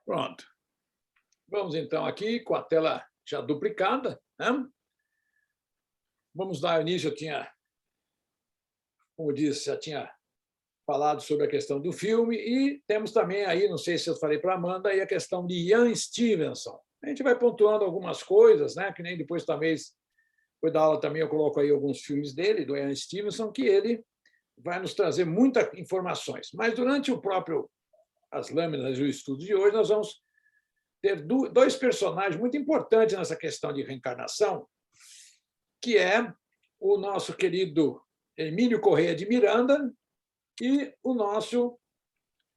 Pronto. Vamos, então, aqui com a tela já duplicada, né? Vamos dar início, como disse, já tinha falado sobre a questão do filme, e temos também aí, não sei se eu falei para a Amanda, aí a questão de Ian Stevenson. A gente vai pontuando algumas coisas, né? Que nem depois também, depois da aula também eu coloco aí alguns filmes dele, do Ian Stevenson, que ele vai nos trazer muitas informações. Mas durante as lâminas e o estudo de hoje, nós vamos ter dois personagens muito importantes nessa questão de reencarnação, que é o nosso querido Emílio Corrêa de Miranda e o nosso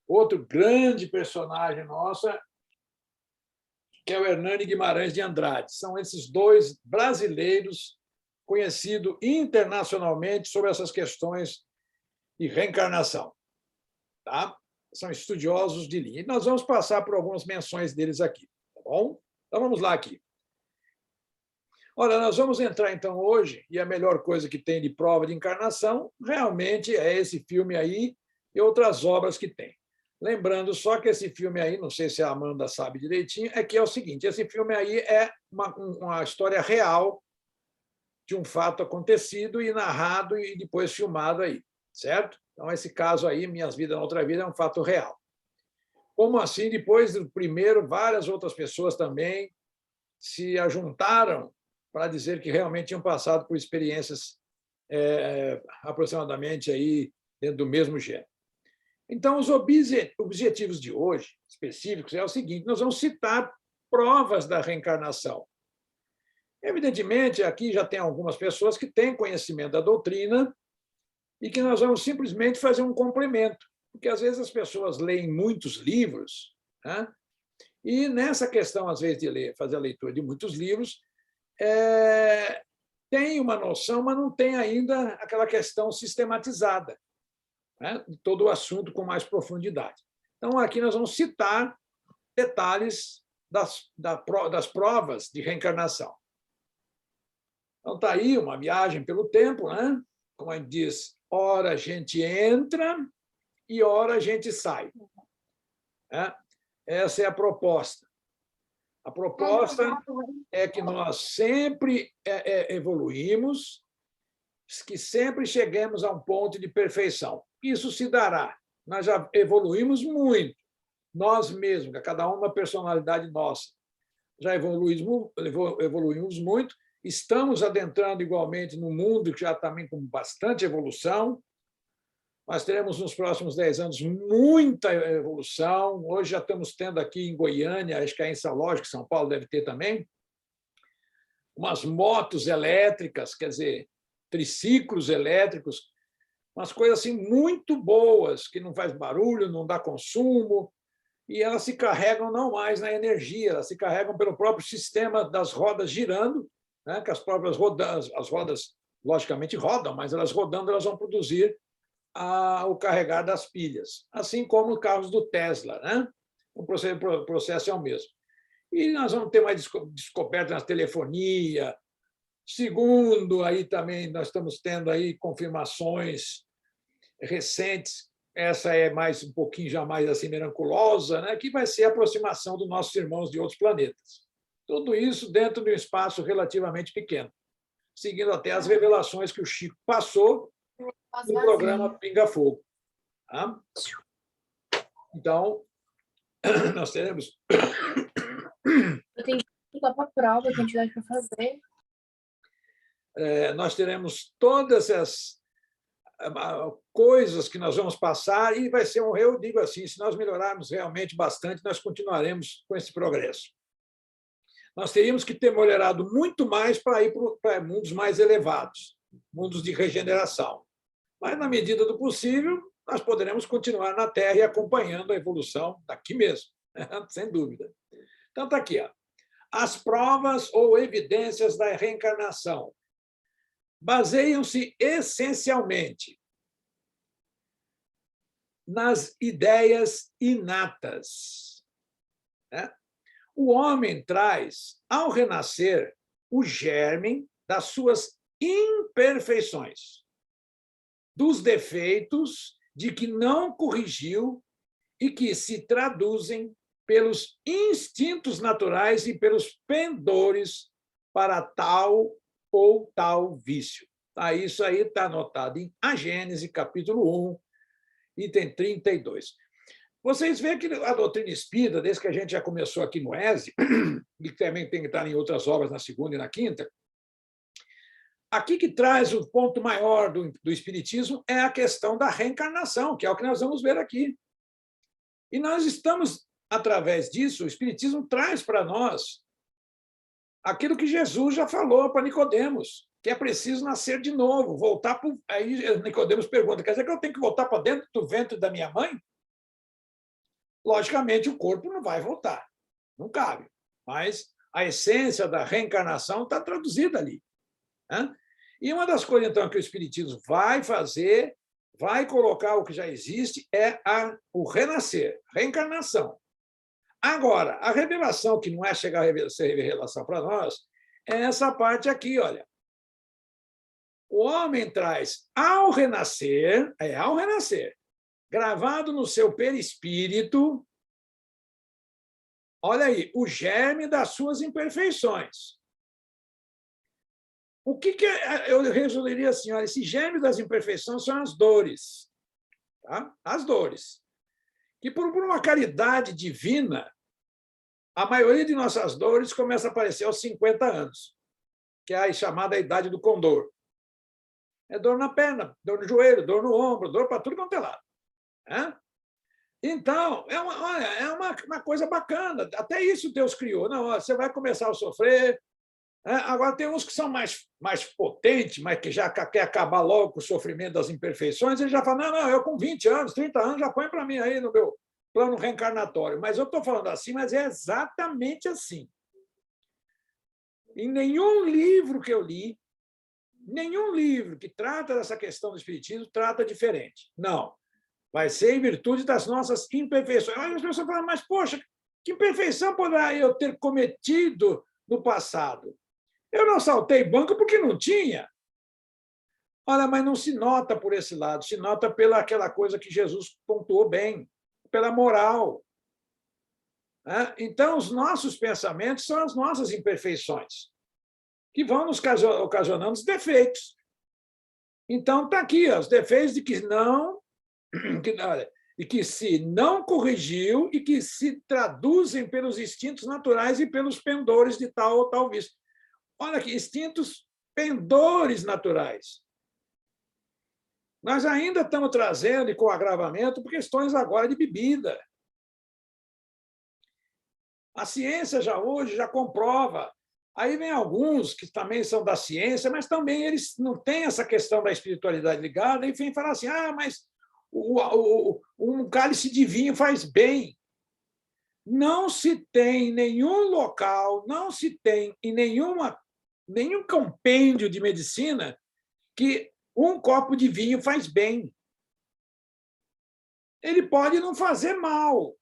outro grande personagem nosso, que é o Hernani Guimarães de Andrade. São esses dois brasileiros conhecidos internacionalmente sobre essas questões de reencarnação. Tá? São estudiosos de linha. E nós vamos passar por algumas menções deles aqui. Tá bom? Então, vamos lá aqui. Olha, nós vamos entrar, então, hoje, e a melhor coisa que tem de prova de encarnação realmente é esse filme aí e outras obras que tem. Lembrando só que esse filme aí, não sei se a Amanda sabe direitinho, é que é o seguinte, esse filme aí é uma história real de um fato acontecido e narrado e depois filmado aí, certo? Então, esse caso aí, Minhas Vidas na Outra Vida, é um fato real. Como assim, depois do primeiro, várias outras pessoas também se ajuntaram para dizer que realmente tinham passado por experiências aproximadamente aí dentro do mesmo gênero. Então, os objetivos de hoje, específicos, é o seguinte: nós vamos citar provas da reencarnação. Evidentemente, aqui já tem algumas pessoas que têm conhecimento da doutrina e que nós vamos simplesmente fazer um complemento, porque às vezes as pessoas leem muitos livros, né? E nessa questão, às vezes, de fazer a leitura de muitos livros, tem uma noção, mas não tem ainda aquela questão sistematizada, né, de todo o assunto com mais profundidade. Então, aqui nós vamos citar detalhes das provas de reencarnação. Então, está aí uma viagem pelo tempo, né? Como a gente diz, ora a gente entra e ora a gente sai. Né? Essa é a proposta. A proposta é que nós sempre evoluímos, que sempre cheguemos a um ponto de perfeição. Isso se dará. Nós já evoluímos muito. Nós mesmos, cada uma personalidade nossa, já evoluímos muito. Estamos adentrando igualmente no mundo que já também com bastante evolução. Nós teremos nos próximos 10 anos muita evolução. Hoje já estamos tendo aqui em Goiânia, acho que é em São Lógico, São Paulo deve ter também, umas motos elétricas, quer dizer, triciclos elétricos, umas coisas assim muito boas, que não faz barulho, não dá consumo, e elas se carregam não mais na energia, elas se carregam pelo próprio sistema das rodas girando, né, que as próprias as rodas, logicamente, rodam, mas elas rodando, elas vão produzir o carregar das pilhas, assim como os carros do Tesla, né? O processo é o mesmo. E nós vamos ter mais descobertas na telefonia. Segundo, aí também nós estamos tendo aí confirmações recentes. Essa é mais um pouquinho já mais assim miraculosa, né? Que vai ser a aproximação dos nossos irmãos de outros planetas. Tudo isso dentro de um espaço relativamente pequeno, seguindo até as revelações que o Chico passou no programa Pinga Fogo. Tá? Então, nós teremos. Eu tenho que ir para a prova, quantidade para fazer. Nós teremos todas as coisas que nós vamos passar e vai ser eu digo assim, se nós melhorarmos realmente bastante, nós continuaremos com esse progresso. Nós teríamos que ter melhorado muito mais para ir para mundos mais elevados, mundos de regeneração. Mas, na medida do possível, nós poderemos continuar na Terra e acompanhando a evolução daqui mesmo, sem dúvida. Então, está aqui. Ó. As provas ou evidências da reencarnação baseiam-se essencialmente nas ideias inatas. Né? O homem traz, ao renascer, o germe das suas imperfeições, dos defeitos de que não corrigiu e que se traduzem pelos instintos naturais e pelos pendores para tal ou tal vício. Tá, isso aí está anotado em A Gênese, capítulo 1, item 32. Vocês veem que a doutrina espírita, desde que a gente já começou aqui no ESE, e também tem que estar em outras obras, na segunda e na quinta, aqui que traz o ponto maior do espiritismo é a questão da reencarnação, que é o que nós vamos ver aqui. E nós estamos, através disso, o espiritismo traz para nós aquilo que Jesus já falou para Nicodemos, que é preciso nascer de novo, voltar para... Aí Nicodemos pergunta, quer dizer que eu tenho que voltar para dentro do ventre da minha mãe? Logicamente, o corpo não vai voltar, não cabe, mas a essência da reencarnação está traduzida ali. Né? E uma das coisas, então, que o Espiritismo vai fazer, vai colocar o que já existe, é o renascer, reencarnação. Agora, a revelação, que não é chegar a ser revelação para nós, é essa parte aqui, olha. O homem traz ao renascer, gravado no seu perispírito, olha aí, o germe das suas imperfeições. O que eu resumiria assim? Olha, esse germe das imperfeições são as dores. Tá? As dores. Que, por uma caridade divina, a maioria de nossas dores começa a aparecer aos 50 anos, que é a chamada idade do condor. É dor na perna, dor no joelho, dor no ombro, dor para tudo quanto é lado. Então, é uma coisa bacana. Até isso Deus criou. Não, você vai começar a sofrer. Agora, tem uns que são mais potentes, mas que já quer acabar logo com o sofrimento das imperfeições, ele já fala, não, eu com 20 anos, 30 anos, já põe para mim aí no meu plano reencarnatório. Mas eu estou falando assim, mas é exatamente assim. Em nenhum livro que eu li, nenhum livro que trata dessa questão do espiritismo trata diferente. Não. Vai ser em virtude das nossas imperfeições. Aí as pessoas falam, mas, poxa, que imperfeição poderá eu ter cometido no passado? Eu não assaltei banco porque não tinha. Olha, mas não se nota por esse lado, se nota pela aquela coisa que Jesus pontuou bem, pela moral. Então, os nossos pensamentos são as nossas imperfeições, que vão nos ocasionando os defeitos. Então, está aqui, os defeitos de que se não corrigiu e que se traduzem pelos instintos naturais e pelos pendores de tal ou tal vício. Olha aqui, instintos pendores naturais. Nós ainda estamos trazendo, e com agravamento, por questões agora de bebida. A ciência hoje já comprova. Aí vem alguns que também são da ciência, mas também eles não têm essa questão da espiritualidade ligada, e vem falar assim, mas um cálice de vinho faz bem. Não se tem em nenhum local, não se tem em nenhum compêndio de medicina que um copo de vinho faz bem. Ele pode não fazer mal,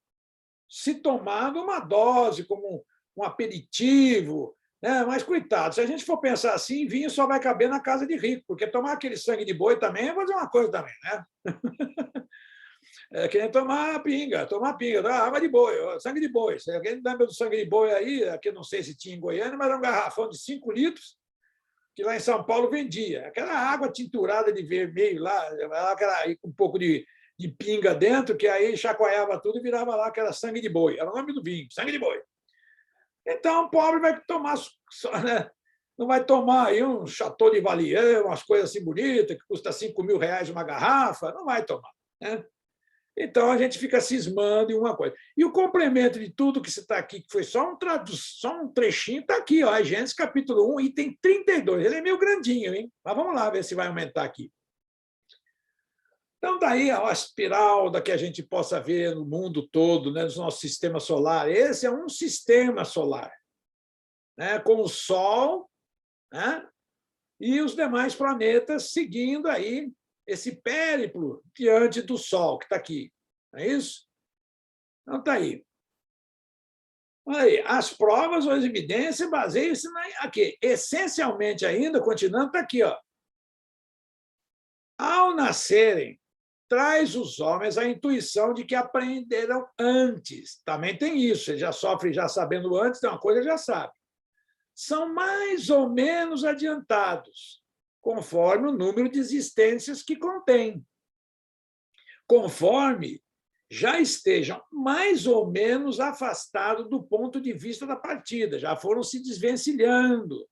se tomado uma dose, como um aperitivo, né? Mas, coitado, se a gente for pensar assim, vinho só vai caber na casa de rico, porque tomar aquele sangue de boi também é fazer uma coisa também, né? É que nem tomar pinga, água de boi, sangue de boi. Se alguém lembra do sangue de boi aí, aqui não sei se tinha em Goiânia, mas era um garrafão de 5 litros, que lá em São Paulo vendia. Aquela água tinturada de vermelho lá, com um pouco de pinga dentro, que aí chacoalhava tudo e virava lá que era sangue de boi. Era o nome do vinho, sangue de boi. Então, o pobre vai tomar, né? Não vai tomar aí um Chateau de Valier, umas coisas assim bonitas, que custa R$ 5.000 uma garrafa, não vai tomar. Né? Então, a gente fica cismando em uma coisa. E o complemento de tudo que está aqui, que foi só um trechinho, está aqui, ó, Gênesis capítulo 1, item 32. Ele é meio grandinho, hein? Mas vamos lá ver se vai aumentar aqui. Então, daí a espiral da que a gente possa ver no mundo todo, né, no nosso sistema solar. Esse é um sistema solar, né, com o Sol, né, e os demais planetas seguindo aí esse périplo diante do Sol, que está aqui. Não é isso? Então, está aí. Olha aí. As provas ou as evidências baseiam-se aqui. Essencialmente ainda, continuando, está aqui. Ó. Ao nascerem traz os homens a intuição de que aprenderam antes. Também tem isso, ele já sofre já sabendo antes, tem uma coisa já sabe. São mais ou menos adiantados, conforme o número de existências que contém. Conforme já estejam mais ou menos afastados do ponto de vista da partida, já foram se desvencilhando.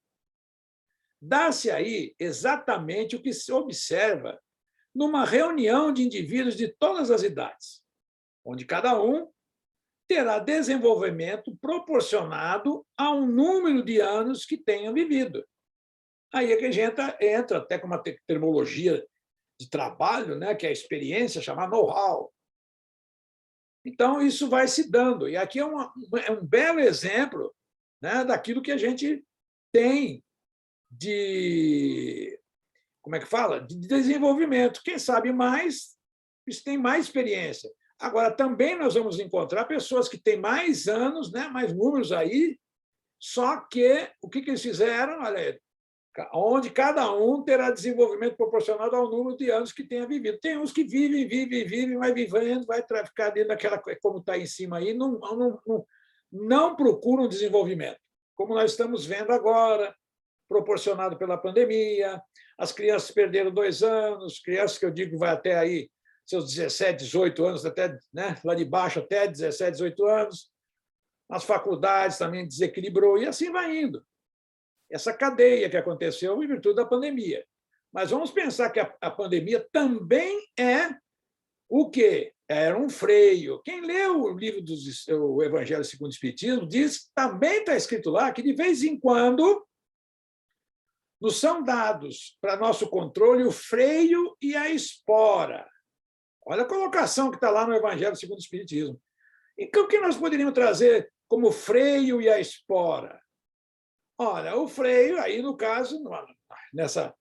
Dá-se aí exatamente o que se observa numa reunião de indivíduos de todas as idades, onde cada um terá desenvolvimento proporcionado a um número de anos que tenha vivido. Aí é que a gente entra até com uma terminologia de trabalho, né, que é a experiência, chamada know-how. Então, isso vai se dando. E aqui é um belo exemplo, né, daquilo que a gente tem de... Como é que fala? De desenvolvimento. Quem sabe mais, tem mais experiência. Agora, também nós vamos encontrar pessoas que têm mais anos, né, mais números aí, só que o que eles fizeram? Olha, onde cada um terá desenvolvimento proporcional ao número de anos que tenha vivido. Tem uns que vivem, vai vivendo, vai ficar dentro daquela, como está em cima aí, não procuram desenvolvimento, como nós estamos vendo agora, proporcionado pela pandemia. As crianças perderam 2 anos, crianças que eu digo vai até aí seus 17, 18 anos, até, né, lá de baixo até 17, 18 anos. As faculdades também desequilibrou, e assim vai indo. Essa cadeia que aconteceu em virtude da pandemia. Mas vamos pensar que a pandemia também é o quê? Era um freio. Quem leu o livro do Evangelho segundo o Espiritismo diz, também está escrito lá, que de vez em quando nos são dados para nosso controle o freio e a espora. Olha a colocação que está lá no Evangelho segundo o Espiritismo. Então, o que nós poderíamos trazer como freio e a espora? Olha, o freio, aí, no caso, nessa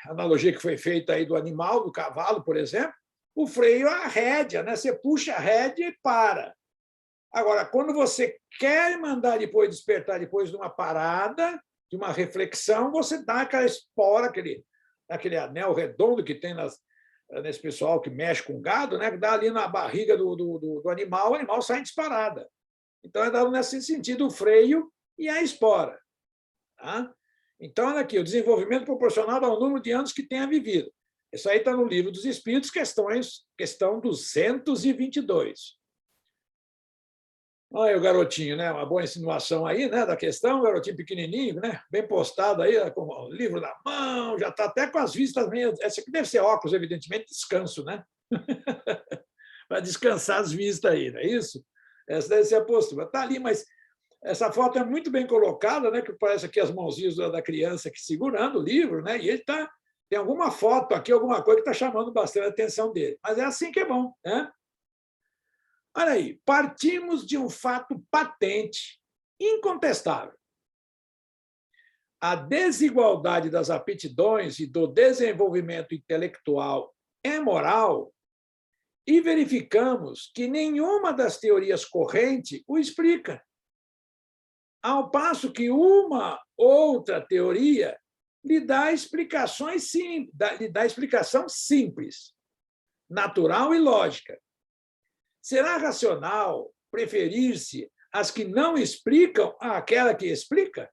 analogia que foi feita aí do animal, do cavalo, por exemplo, o freio é a rédea, né? Você puxa a rédea e para. Agora, quando você quer mandar depois despertar depois de uma parada, de uma reflexão, você dá aquela espora, aquele anel redondo que tem nesse pessoal que mexe com gado, né? Que dá ali na barriga do animal, o animal sai disparada. Então, é dado nesse sentido o freio e a espora. Tá? Então, olha aqui, o desenvolvimento proporcional ao número de anos que tenha vivido. Isso aí está no Livro dos Espíritos, questão 222. Olha aí o garotinho, né? Uma boa insinuação aí, né, da questão, garotinho pequenininho, né? Bem postado aí, com o livro na mão, já está até com as vistas meio... Essa aqui deve ser óculos, evidentemente, descanso, né? Para descansar as vistas aí, não é isso? Essa deve ser a postura. Está ali, mas essa foto é muito bem colocada, né? Que parece aqui as mãozinhas da criança aqui segurando o livro, né? E ele tem alguma foto aqui, alguma coisa que está chamando bastante a atenção dele. Mas é assim que é bom, né? Olha aí, partimos de um fato patente, incontestável. A desigualdade das aptidões e do desenvolvimento intelectual e moral, e verificamos que nenhuma das teorias correntes o explica. Ao passo que uma outra teoria lhe dá explicação simples, natural e lógica. Será racional preferir-se as que não explicam àquela que explica?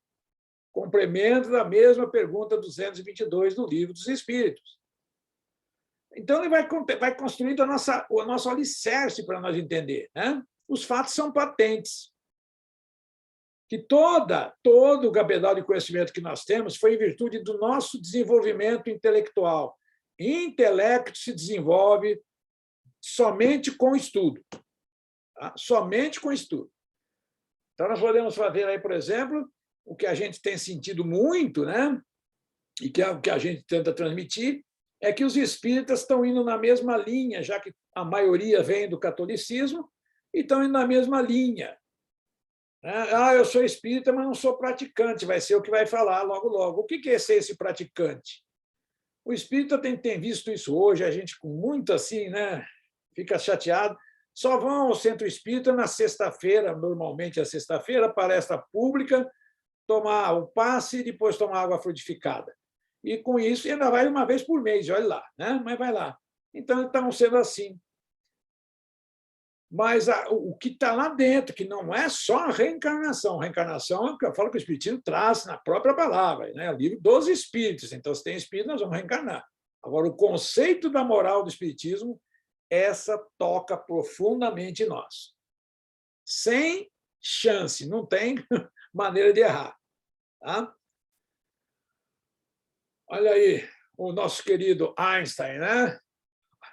Complemento da mesma pergunta 222 do Livro dos Espíritos. Então, ele vai construindo o nosso alicerce para nós entender, né? Os fatos são patentes. Que todo o cabedal de conhecimento que nós temos foi em virtude do nosso desenvolvimento intelectual. Intelecto se desenvolve somente com estudo. Tá? Somente com estudo. Então, nós podemos fazer aí, por exemplo, o que a gente tem sentido muito, né? E que é o que a gente tenta transmitir, é que os espíritas estão indo na mesma linha, já que a maioria vem do catolicismo, e estão indo na mesma linha. Eu sou espírita, mas não sou praticante, vai ser o que vai falar logo, logo. O que é ser esse praticante? O espírita tem visto isso hoje, a gente com muito assim, né? Fica chateado. Só vão ao centro espírita na sexta-feira, normalmente é sexta-feira, palestra pública, tomar o passe e depois tomar água frutificada. E com isso, ainda vai uma vez por mês, olha lá, né? Mas vai lá. Então, estão sendo assim. Mas o que está lá dentro, que não é só a reencarnação. A reencarnação é o que eu falo que o Espiritismo traz na própria palavra, né? O livro dos Espíritos. Então, se tem Espírito, nós vamos reencarnar. Agora, o conceito da moral do Espiritismo, essa toca profundamente em nós. Sem chance, não tem maneira de errar. Tá? Olha aí, o nosso querido Einstein, né?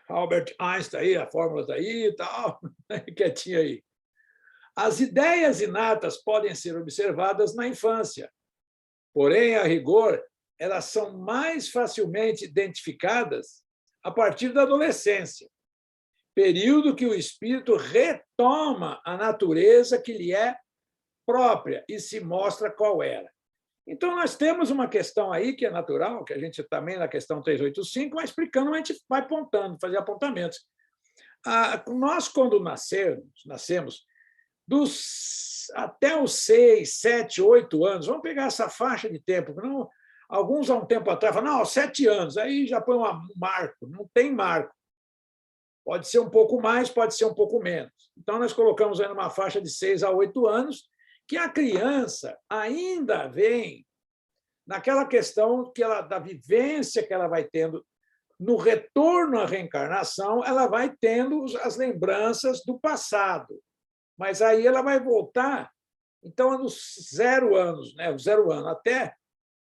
Albert Einstein, aí, a fórmula está aí e tal, quietinho aí. As ideias inatas podem ser observadas na infância, porém, a rigor, elas são mais facilmente identificadas a partir da adolescência, período que o espírito retoma a natureza que lhe é própria e se mostra qual era. Então, nós temos uma questão aí que é natural, que a gente também, na questão 385, vai explicando, a gente vai apontando, fazer apontamentos. Nós, quando nascemos até os 6, 7, 8 anos, vamos pegar essa faixa de tempo, não, alguns há um tempo atrás falam, não, 7 anos, aí já põe um marco, não tem marco. Pode ser um pouco mais, pode ser um pouco menos. Então, nós colocamos aí numa faixa de 6 a 8 anos, que a criança ainda vem naquela questão da vivência que ela vai tendo, no retorno à reencarnação, ela vai tendo as lembranças do passado. Mas aí ela vai voltar, então, nos 0 anos, né, 0 ano até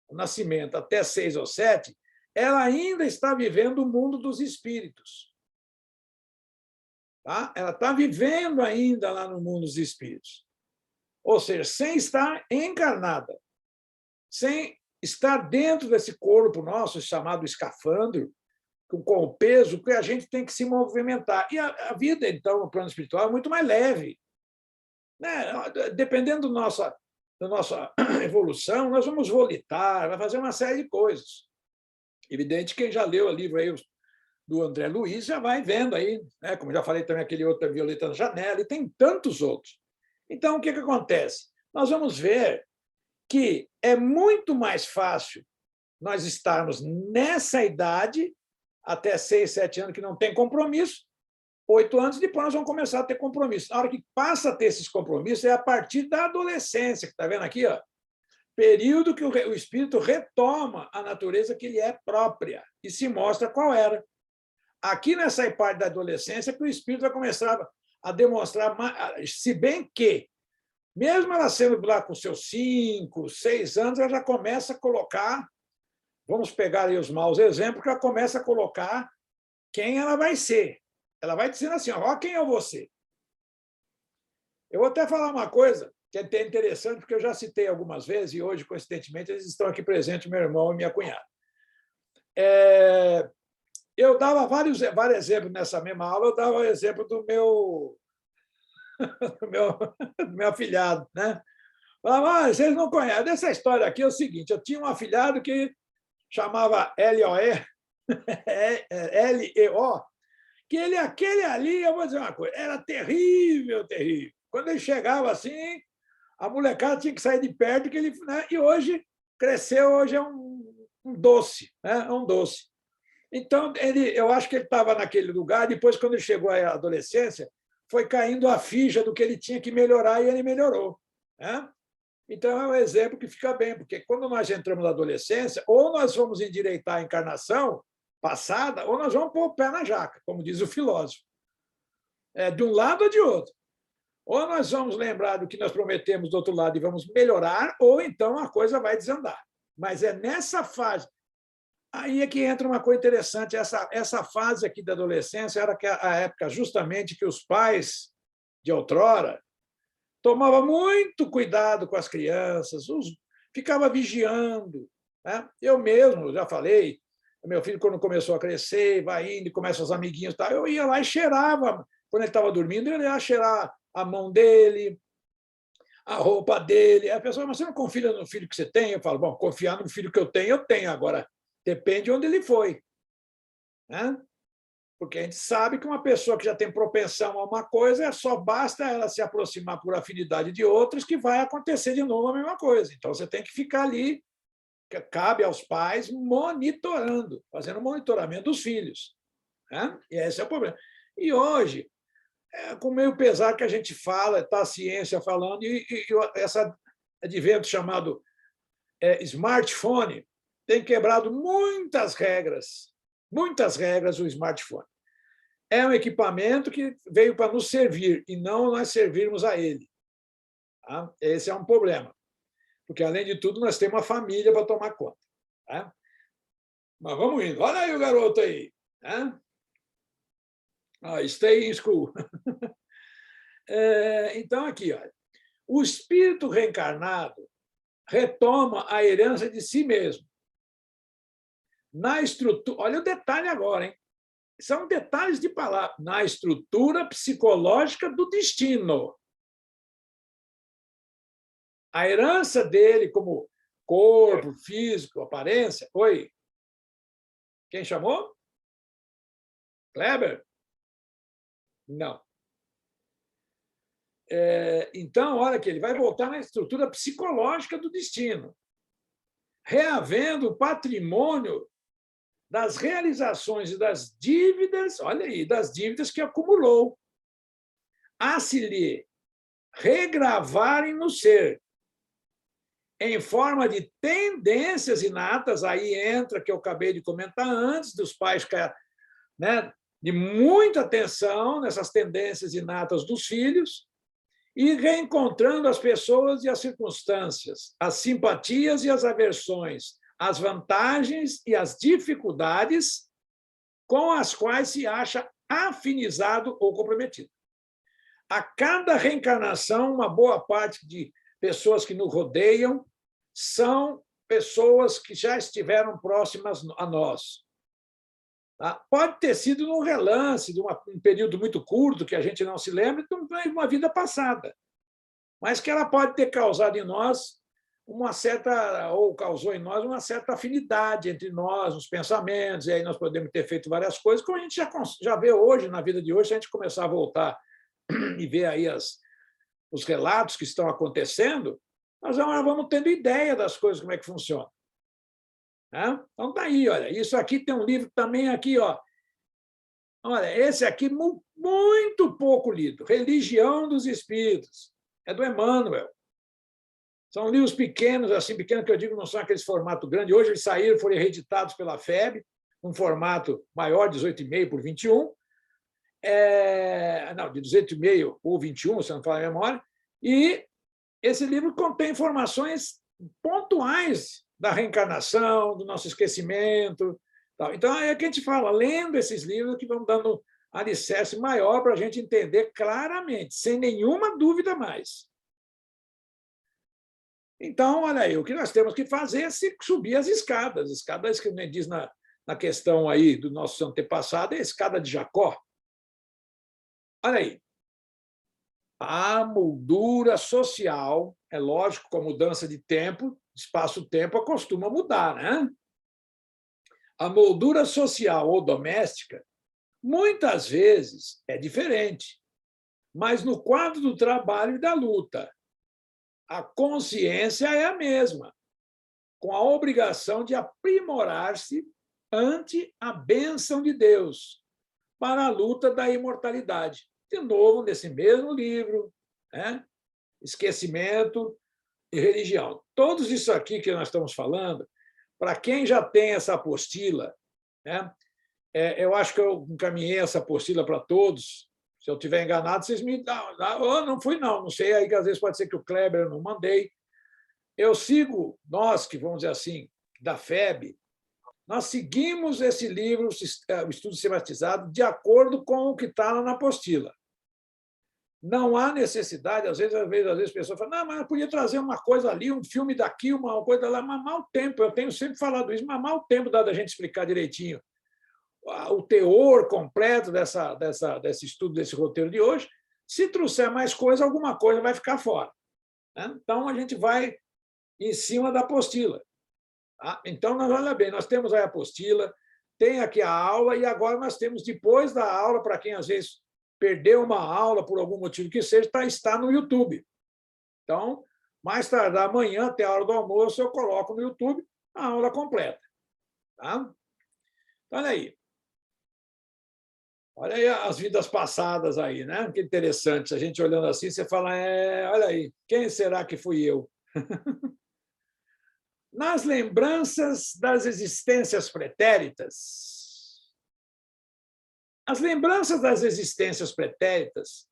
o nascimento, até 6 ou 7, ela ainda está vivendo o mundo dos espíritos. Tá? Ela está vivendo ainda lá no mundo dos espíritos. Ou seja, sem estar encarnada, sem estar dentro desse corpo nosso, chamado escafandro, com o peso que a gente tem que se movimentar. E a vida, então, no plano espiritual, é muito mais leve. Né? Dependendo da nossa evolução, nós vamos volitar, vai fazer uma série de coisas. Evidente, quem já leu o livro aí do André Luiz já vai vendo aí, né? Como já falei também, aquele outro Violeta na Janela, e tem tantos outros. Então, o que acontece? Nós vamos ver que é muito mais fácil nós estarmos nessa idade, até 6, 7 anos, que não tem compromisso, 8 anos, depois nós vamos começar a ter compromisso. Na hora que passa a ter esses compromissos, é a partir da adolescência, que está vendo aqui, ó, período que o espírito retoma a natureza que lhe é própria e se mostra qual era. Aqui nessa parte da adolescência que o espírito vai começar a demonstrar, se bem que, mesmo ela sendo lá com seus 5, 6 anos, ela já começa a colocar, vamos pegar aí os maus exemplos, que ela começa a colocar quem ela vai ser. Ela vai dizendo assim, ó, quem é você. Eu vou até falar uma coisa que é até interessante, porque eu já citei algumas vezes, e hoje, coincidentemente, eles estão aqui presentes, meu irmão e minha cunhada. Eu dava vários exemplos nessa mesma aula, eu dava o exemplo do meu afilhado, né? Falava, vocês não conhecem. Essa história aqui é o seguinte, eu tinha um afilhado que chamava Leo, que aquele ali, eu vou dizer uma coisa, era terrível, terrível. Quando ele chegava assim, a molecada tinha que sair de perto, que ele, né? E hoje cresceu, hoje é um doce, né? É um doce. Então, eu acho que ele estava naquele lugar, depois, quando ele chegou à adolescência, foi caindo a ficha do que ele tinha que melhorar e ele melhorou. Né? Então, é um exemplo que fica bem, porque quando nós entramos na adolescência, ou nós vamos endireitar a encarnação passada, ou nós vamos pôr o pé na jaca, como diz o filósofo. De um lado ou de outro. Ou nós vamos lembrar do que nós prometemos do outro lado e vamos melhorar, ou então a coisa vai desandar. Mas é nessa fase. Aí é que entra uma coisa interessante. Essa fase aqui da adolescência era a época justamente que os pais de outrora tomavam muito cuidado com as crianças, ficava vigiando. Né? Eu mesmo, já falei, meu filho, quando começou a crescer, vai indo, começa os amiguinhos, tal, eu ia lá e cheirava. Quando ele estava dormindo, eu ia cheirar a mão dele, a roupa dele. A pessoa, mas você não confia no filho que você tem? Eu falo, bom, confiar no filho que eu tenho. Agora, depende de onde ele foi. Né? Porque a gente sabe que uma pessoa que já tem propensão a uma coisa, só basta ela se aproximar por afinidade de outras que vai acontecer de novo a mesma coisa. Então, você tem que ficar ali, cabe aos pais, monitorando, fazendo monitoramento dos filhos. Né? E esse é o problema. E hoje, com meio pesar que a gente fala, está a ciência falando, e esse advento chamado smartphone tem quebrado muitas regras o smartphone. É um equipamento que veio para nos servir e não nós servirmos a ele. Tá? Esse é um problema, porque, além de tudo, nós temos uma família para tomar conta. Tá? Mas vamos indo. Olha aí o garoto aí. Tá? Stay in school. Então, aqui, olha, o espírito reencarnado retoma a herança de si mesmo. Na estrutura, olha o detalhe agora, hein? São detalhes de palavra. Na estrutura psicológica do destino. A herança dele como corpo, físico, aparência. Oi? Quem chamou? Kleber? Não. Então, olha que ele vai voltar na estrutura psicológica do destino, reavendo o patrimônio das realizações e das dívidas, olha aí, das dívidas que acumulou, a se lhe regravarem no ser, em forma de tendências inatas, aí entra, que eu acabei de comentar antes, dos pais, né, de muita atenção nessas tendências inatas dos filhos, e reencontrando as pessoas e as circunstâncias, as simpatias e as aversões, as vantagens e as dificuldades com as quais se acha afinizado ou comprometido. A cada reencarnação, uma boa parte de pessoas que nos rodeiam são pessoas que já estiveram próximas a nós. Pode ter sido num relance, de um período muito curto, que a gente não se lembra, de uma vida passada, mas que ela pode ter causado em nós uma certa, ou causou em nós uma certa afinidade entre nós, os pensamentos, e aí nós podemos ter feito várias coisas, como a gente já vê hoje, na vida de hoje, se a gente começar a voltar e ver aí os relatos que estão acontecendo, nós vamos tendo ideia das coisas, como é que funciona. Então, está aí, olha. Isso aqui tem um livro também aqui, ó. Olha, esse aqui muito pouco lido, Religião dos Espíritos, é do Emmanuel. São livros pequenos, assim, pequenos que eu digo, não são aqueles formato grande. Hoje eles saíram, foram reeditados pela FEB, um formato maior, 18,5 por 21. Não, de 18,5 por 21, se não falar a memória. E esse livro contém informações pontuais da reencarnação, do nosso esquecimento. Tal. Então, é que a gente fala, lendo esses livros, que vão dando alicerce maior para a gente entender claramente, sem nenhuma dúvida mais. Então, olha aí, o que nós temos que fazer é subir as escadas que nem diz na questão aí do nosso antepassado, é a escada de Jacó. Olha aí. A moldura social, é lógico, com a mudança de tempo, espaço-tempo acostuma mudar, né? A moldura social ou doméstica, muitas vezes, é diferente, mas no quadro do trabalho e da luta, a consciência é a mesma, com a obrigação de aprimorar-se ante a bênção de Deus para a luta da imortalidade. De novo, nesse mesmo livro, né? Esquecimento e religião. Todos isso aqui que nós estamos falando, para quem já tem essa apostila, né? Eu acho que eu encaminhei essa apostila para todos. Se eu estiver enganado, vocês me dão. Não fui, não sei, aí que às vezes pode ser que o Kleber eu não mandei. Eu sigo, nós que vamos dizer assim, da FEB, nós seguimos esse livro, o Estudo Sistematizado, de acordo com o que está lá na apostila. Não há necessidade, às vezes as pessoas falam, não, mas eu podia trazer uma coisa ali, um filme daqui, uma coisa lá, mas mau tempo, eu tenho sempre falado isso, mas mau tempo dá da gente explicar direitinho o teor completo desse estudo, desse roteiro de hoje. Se trouxer mais coisa, alguma coisa vai ficar fora. Então, a gente vai em cima da apostila. Então, olha bem, nós temos aí a apostila, tem aqui a aula, e agora nós temos, depois da aula, para quem às vezes perdeu uma aula por algum motivo que seja, está no YouTube. Então, mais tarde, amanhã, até a hora do almoço, eu coloco no YouTube a aula completa. Tá? Olha aí. Olha aí as vidas passadas aí, né? Que interessante. A gente olhando assim, você fala, olha aí, quem será que fui eu? Nas lembranças das existências pretéritas. As lembranças das existências pretéritas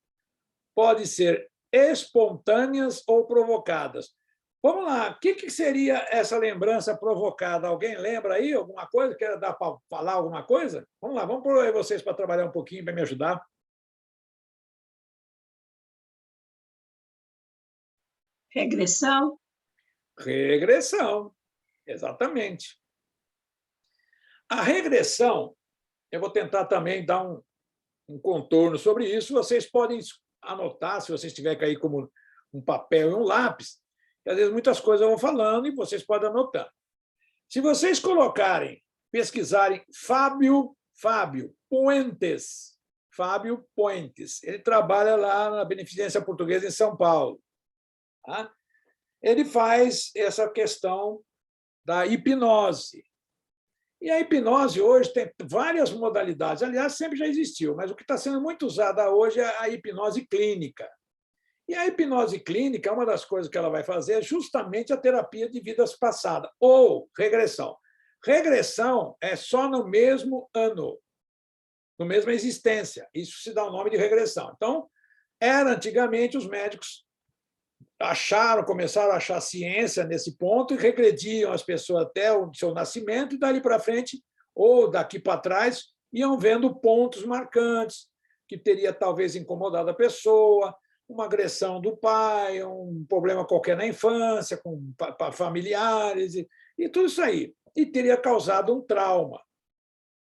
podem ser espontâneas ou provocadas. Vamos lá, o que seria essa lembrança provocada? Alguém lembra aí alguma coisa? Quer dar para falar alguma coisa? Vamos lá, vamos pôr aí vocês para trabalhar um pouquinho, para me ajudar. Regressão? Regressão, exatamente. A regressão, eu vou tentar também dar um contorno sobre isso. Vocês podem anotar, se vocês tiverem aí como um papel e um lápis, que às vezes muitas coisas eu vou falando e vocês podem anotar. Se vocês colocarem, pesquisarem Fábio Puentes, ele trabalha lá na Beneficência Portuguesa em São Paulo. Tá? Ele faz essa questão da hipnose. E a hipnose hoje tem várias modalidades. Aliás, sempre já existiu, mas o que está sendo muito usada hoje é a hipnose clínica. E a hipnose clínica, uma das coisas que ela vai fazer é justamente a terapia de vidas passadas, ou regressão. Regressão é só no mesmo ano, na mesma existência. Isso se dá o nome de regressão. Então, antigamente, os médicos começaram a achar ciência nesse ponto e regrediam as pessoas até o seu nascimento e dali para frente, ou daqui para trás, iam vendo pontos marcantes que teria talvez incomodado a pessoa, uma agressão do pai, um problema qualquer na infância, com familiares, e tudo isso aí. E teria causado um trauma.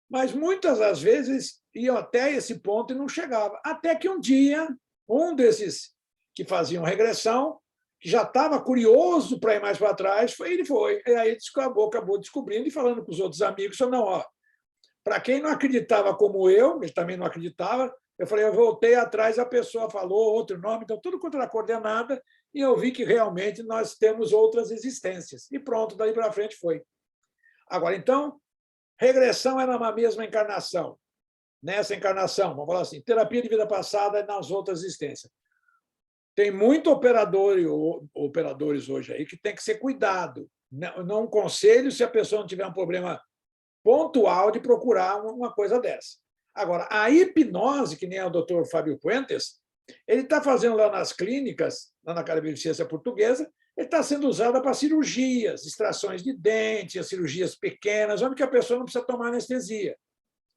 Mas muitas das vezes iam até esse ponto e não chegava. Até que um dia, um desses que faziam regressão, que já estava curioso para ir mais para trás, ele foi. E aí acabou descobrindo e falando com os outros amigos, não, para quem não acreditava como eu, ele também não acreditava, eu falei, eu voltei atrás, a pessoa falou outro nome, então tudo quanto era coordenada, e eu vi que realmente nós temos outras existências. E pronto, daí para frente foi. Agora, então, regressão é na mesma encarnação. Nessa encarnação, vamos falar assim, terapia de vida passada é nas outras existências. Tem muito operadores hoje aí que tem que ser cuidado. Não aconselho se a pessoa não tiver um problema pontual de procurar uma coisa dessa. Agora, a hipnose, que nem o Dr. Fábio Puentes, ele está fazendo lá nas clínicas, lá na Beneficência Portuguesa, ele está sendo usada para cirurgias, extrações de dentes, cirurgias pequenas, onde que a pessoa não precisa tomar anestesia.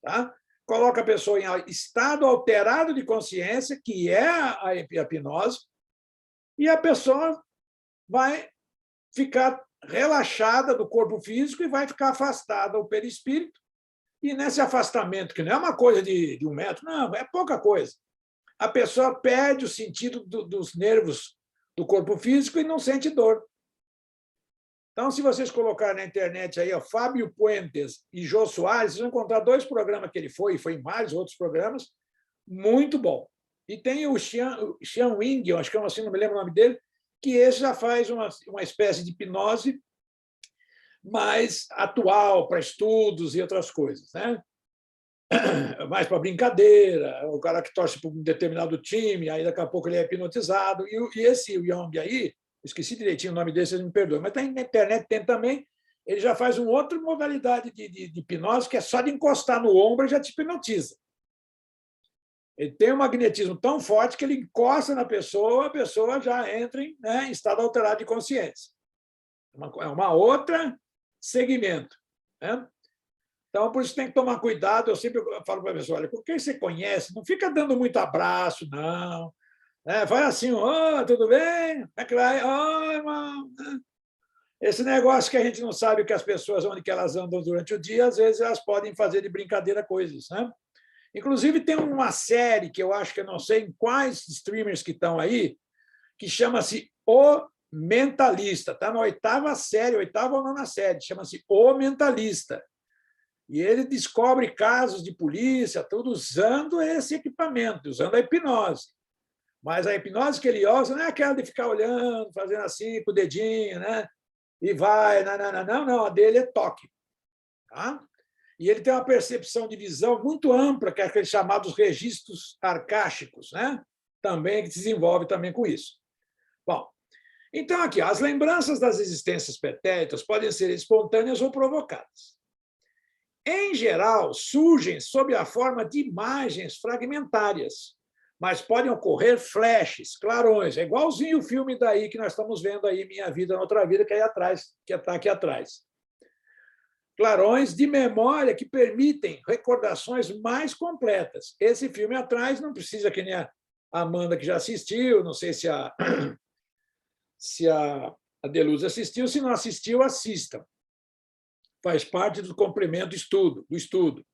Tá? Coloca a pessoa em estado alterado de consciência, que é a hipnose, e a pessoa vai ficar relaxada do corpo físico e vai ficar afastada do perispírito. E nesse afastamento, que não é uma coisa de 1 metro, não, é pouca coisa, a pessoa perde o sentido dos nervos do corpo físico e não sente dor. Então, se vocês colocarem na internet aí, Fábio Puentes e Jô Soares, vocês vão encontrar 2 programas que ele foi em vários outros programas, muito bom. E tem o Xian Wing, eu acho que é assim, não me lembro o nome dele, que esse já faz uma espécie de hipnose mais atual para estudos e outras coisas, né? Mais para brincadeira, o cara que torce para um determinado time, aí daqui a pouco ele é hipnotizado. E esse Yang aí, esqueci direitinho o nome dele, vocês me perdoem, mas tem na internet, tem também, ele já faz uma outra modalidade de hipnose, que é só de encostar no ombro e já te hipnotiza. Ele tem um magnetismo tão forte que ele encosta na pessoa, a pessoa já entra em estado alterado de consciência. É uma outra segmento. Né? Então, por isso tem que tomar cuidado. Eu sempre falo para a pessoa, olha, com quem você conhece, não fica dando muito abraço, não. Vai assim, tudo bem? Como é que vai? Irmão. Esse negócio que a gente não sabe que as pessoas, onde que elas andam durante o dia, às vezes elas podem fazer de brincadeira coisas. Né? Inclusive, tem uma série que eu acho que eu não sei em quais streamers que estão aí, que chama-se O Mentalista. Está na 8ª série, 8ª ou 9ª série, chama-se O Mentalista. E ele descobre casos de polícia, tudo usando esse equipamento, usando a hipnose. Mas a hipnose que ele usa não é aquela de ficar olhando, fazendo assim com o dedinho, né? E vai, não, a dele é toque. Tá? E ele tem uma percepção de visão muito ampla, que é aqueles chamados registros arcásticos, né? Também que se desenvolve também com isso. Bom, então aqui, as lembranças das existências pretéritas podem ser espontâneas ou provocadas. Em geral, surgem sob a forma de imagens fragmentárias, mas podem ocorrer flashes, clarões. É igualzinho o filme daí que nós estamos vendo aí, Minha Vida na Outra Vida, que é aí atrás, que está aqui atrás. Clarões de memória que permitem recordações mais completas. Esse filme atrás não precisa, que nem a Amanda, que já assistiu, não sei se a Deluz assistiu, se não assistiu, assistam. Faz parte do complemento do estudo.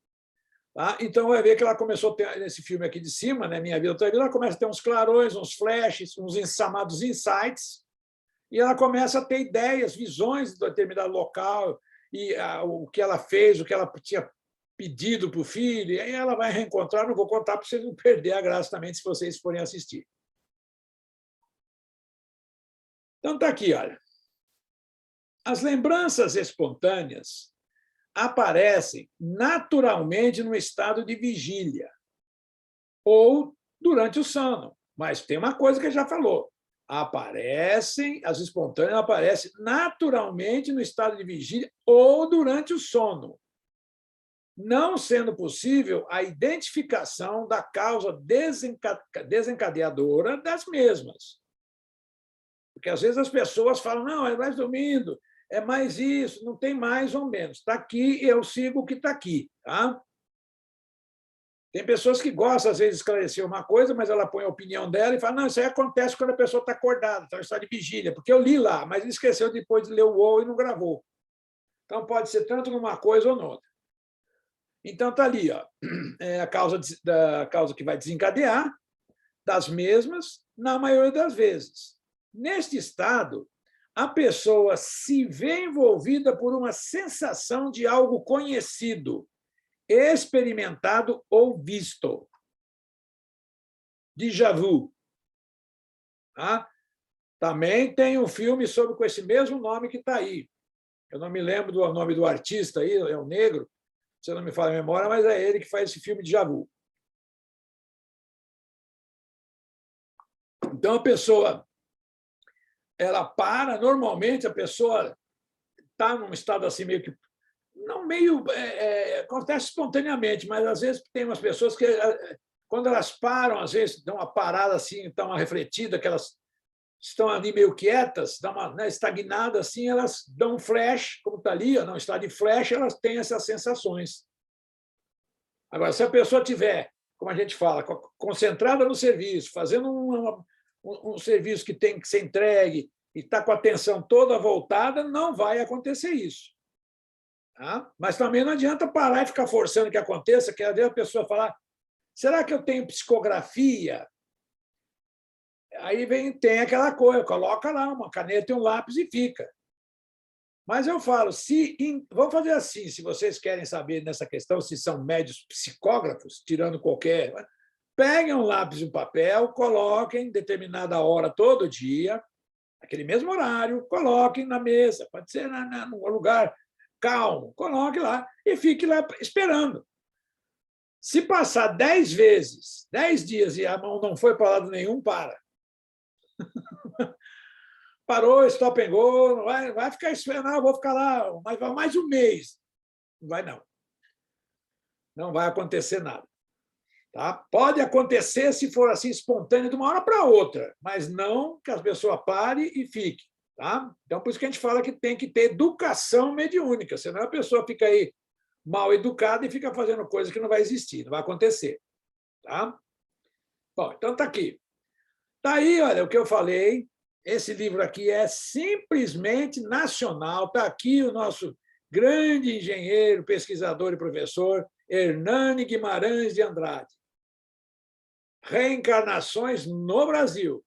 Tá? Então, vai ver que ela começou a ter, nesse filme aqui de cima, né, Minha Vida, Outra Vida, ela começa a ter uns clarões, uns flashes, uns chamados insights, e ela começa a ter ideias, visões de determinado local, e o que ela fez, o que ela tinha pedido para o filho, e aí ela vai reencontrar, não vou contar para vocês não perder a graça também, se vocês forem assistir. Então, está aqui, olha. As lembranças espontâneas aparecem naturalmente no estado de vigília ou durante o sono. Mas tem uma coisa que ele já falou. As espontâneas aparecem naturalmente no estado de vigília ou durante o sono, não sendo possível a identificação da causa desencadeadora das mesmas. Porque, às vezes, as pessoas falam, não, é mais dormindo, é mais isso, não tem mais ou menos. Está aqui, eu sigo o que está aqui. Tá? Tem pessoas que gostam, às vezes, de esclarecer uma coisa, mas ela põe a opinião dela e fala, não, isso aí acontece quando a pessoa está acordada, então está de vigília, porque eu li lá, mas ele esqueceu depois de ler o UOL e não gravou. Então, pode ser tanto numa coisa ou noutra. Então, está ali, ó, a causa que vai desencadear, das mesmas, na maioria das vezes. Neste estado, a pessoa se vê envolvida por uma sensação de algo conhecido, experimentado ou visto. Déjà vu. Tá? Também tem um filme com esse mesmo nome que está aí. Eu não me lembro do nome do artista aí, é um negro, se eu não me falo a memória, mas é ele que faz esse filme Déjà vu. Então, a pessoa ela para, normalmente a pessoa está num estado assim meio que não meio acontece espontaneamente, mas às vezes tem umas pessoas que quando elas param, às vezes dão uma parada assim, dão uma refletida, que elas estão ali meio quietas, dão uma estagnada assim, elas dão um flash, como está ali, não está de flash, elas têm essas sensações. Agora, se a pessoa tiver, como a gente fala, concentrada no serviço, fazendo um serviço que tem que ser entregue e está com a atenção toda voltada, não vai acontecer isso. Tá? Mas também não adianta parar e ficar forçando que aconteça, que às vezes a pessoa falar, será que eu tenho psicografia? Aí tem aquela coisa, coloca lá uma caneta e um lápis e fica. Mas eu falo, vamos fazer assim, se vocês querem saber nessa questão, se são médios psicógrafos, tirando qualquer... Peguem um lápis e um papel, coloquem em determinada hora todo dia, aquele mesmo horário, coloquem na mesa, pode ser num lugar calmo, coloque lá e fique lá esperando. Se passar 10 vezes, 10 dias e a mão não foi para lado nenhum, para. Parou, stop and go, vai ficar esperando, eu vou ficar lá, mas vai mais um mês. Não vai, não. Não vai acontecer nada. Tá? Pode acontecer se for assim espontâneo de uma hora para outra, mas não que as pessoas parem e fiquem. Tá? Então, por isso que a gente fala que tem que ter educação mediúnica, senão a pessoa fica aí mal educada e fica fazendo coisa que não vai existir, não vai acontecer. Tá? Bom, então está aqui. Está aí, olha, o que eu falei. Esse livro aqui é simplesmente nacional. Está aqui o nosso grande engenheiro, pesquisador e professor Hernani Guimarães de Andrade. Reencarnações no Brasil.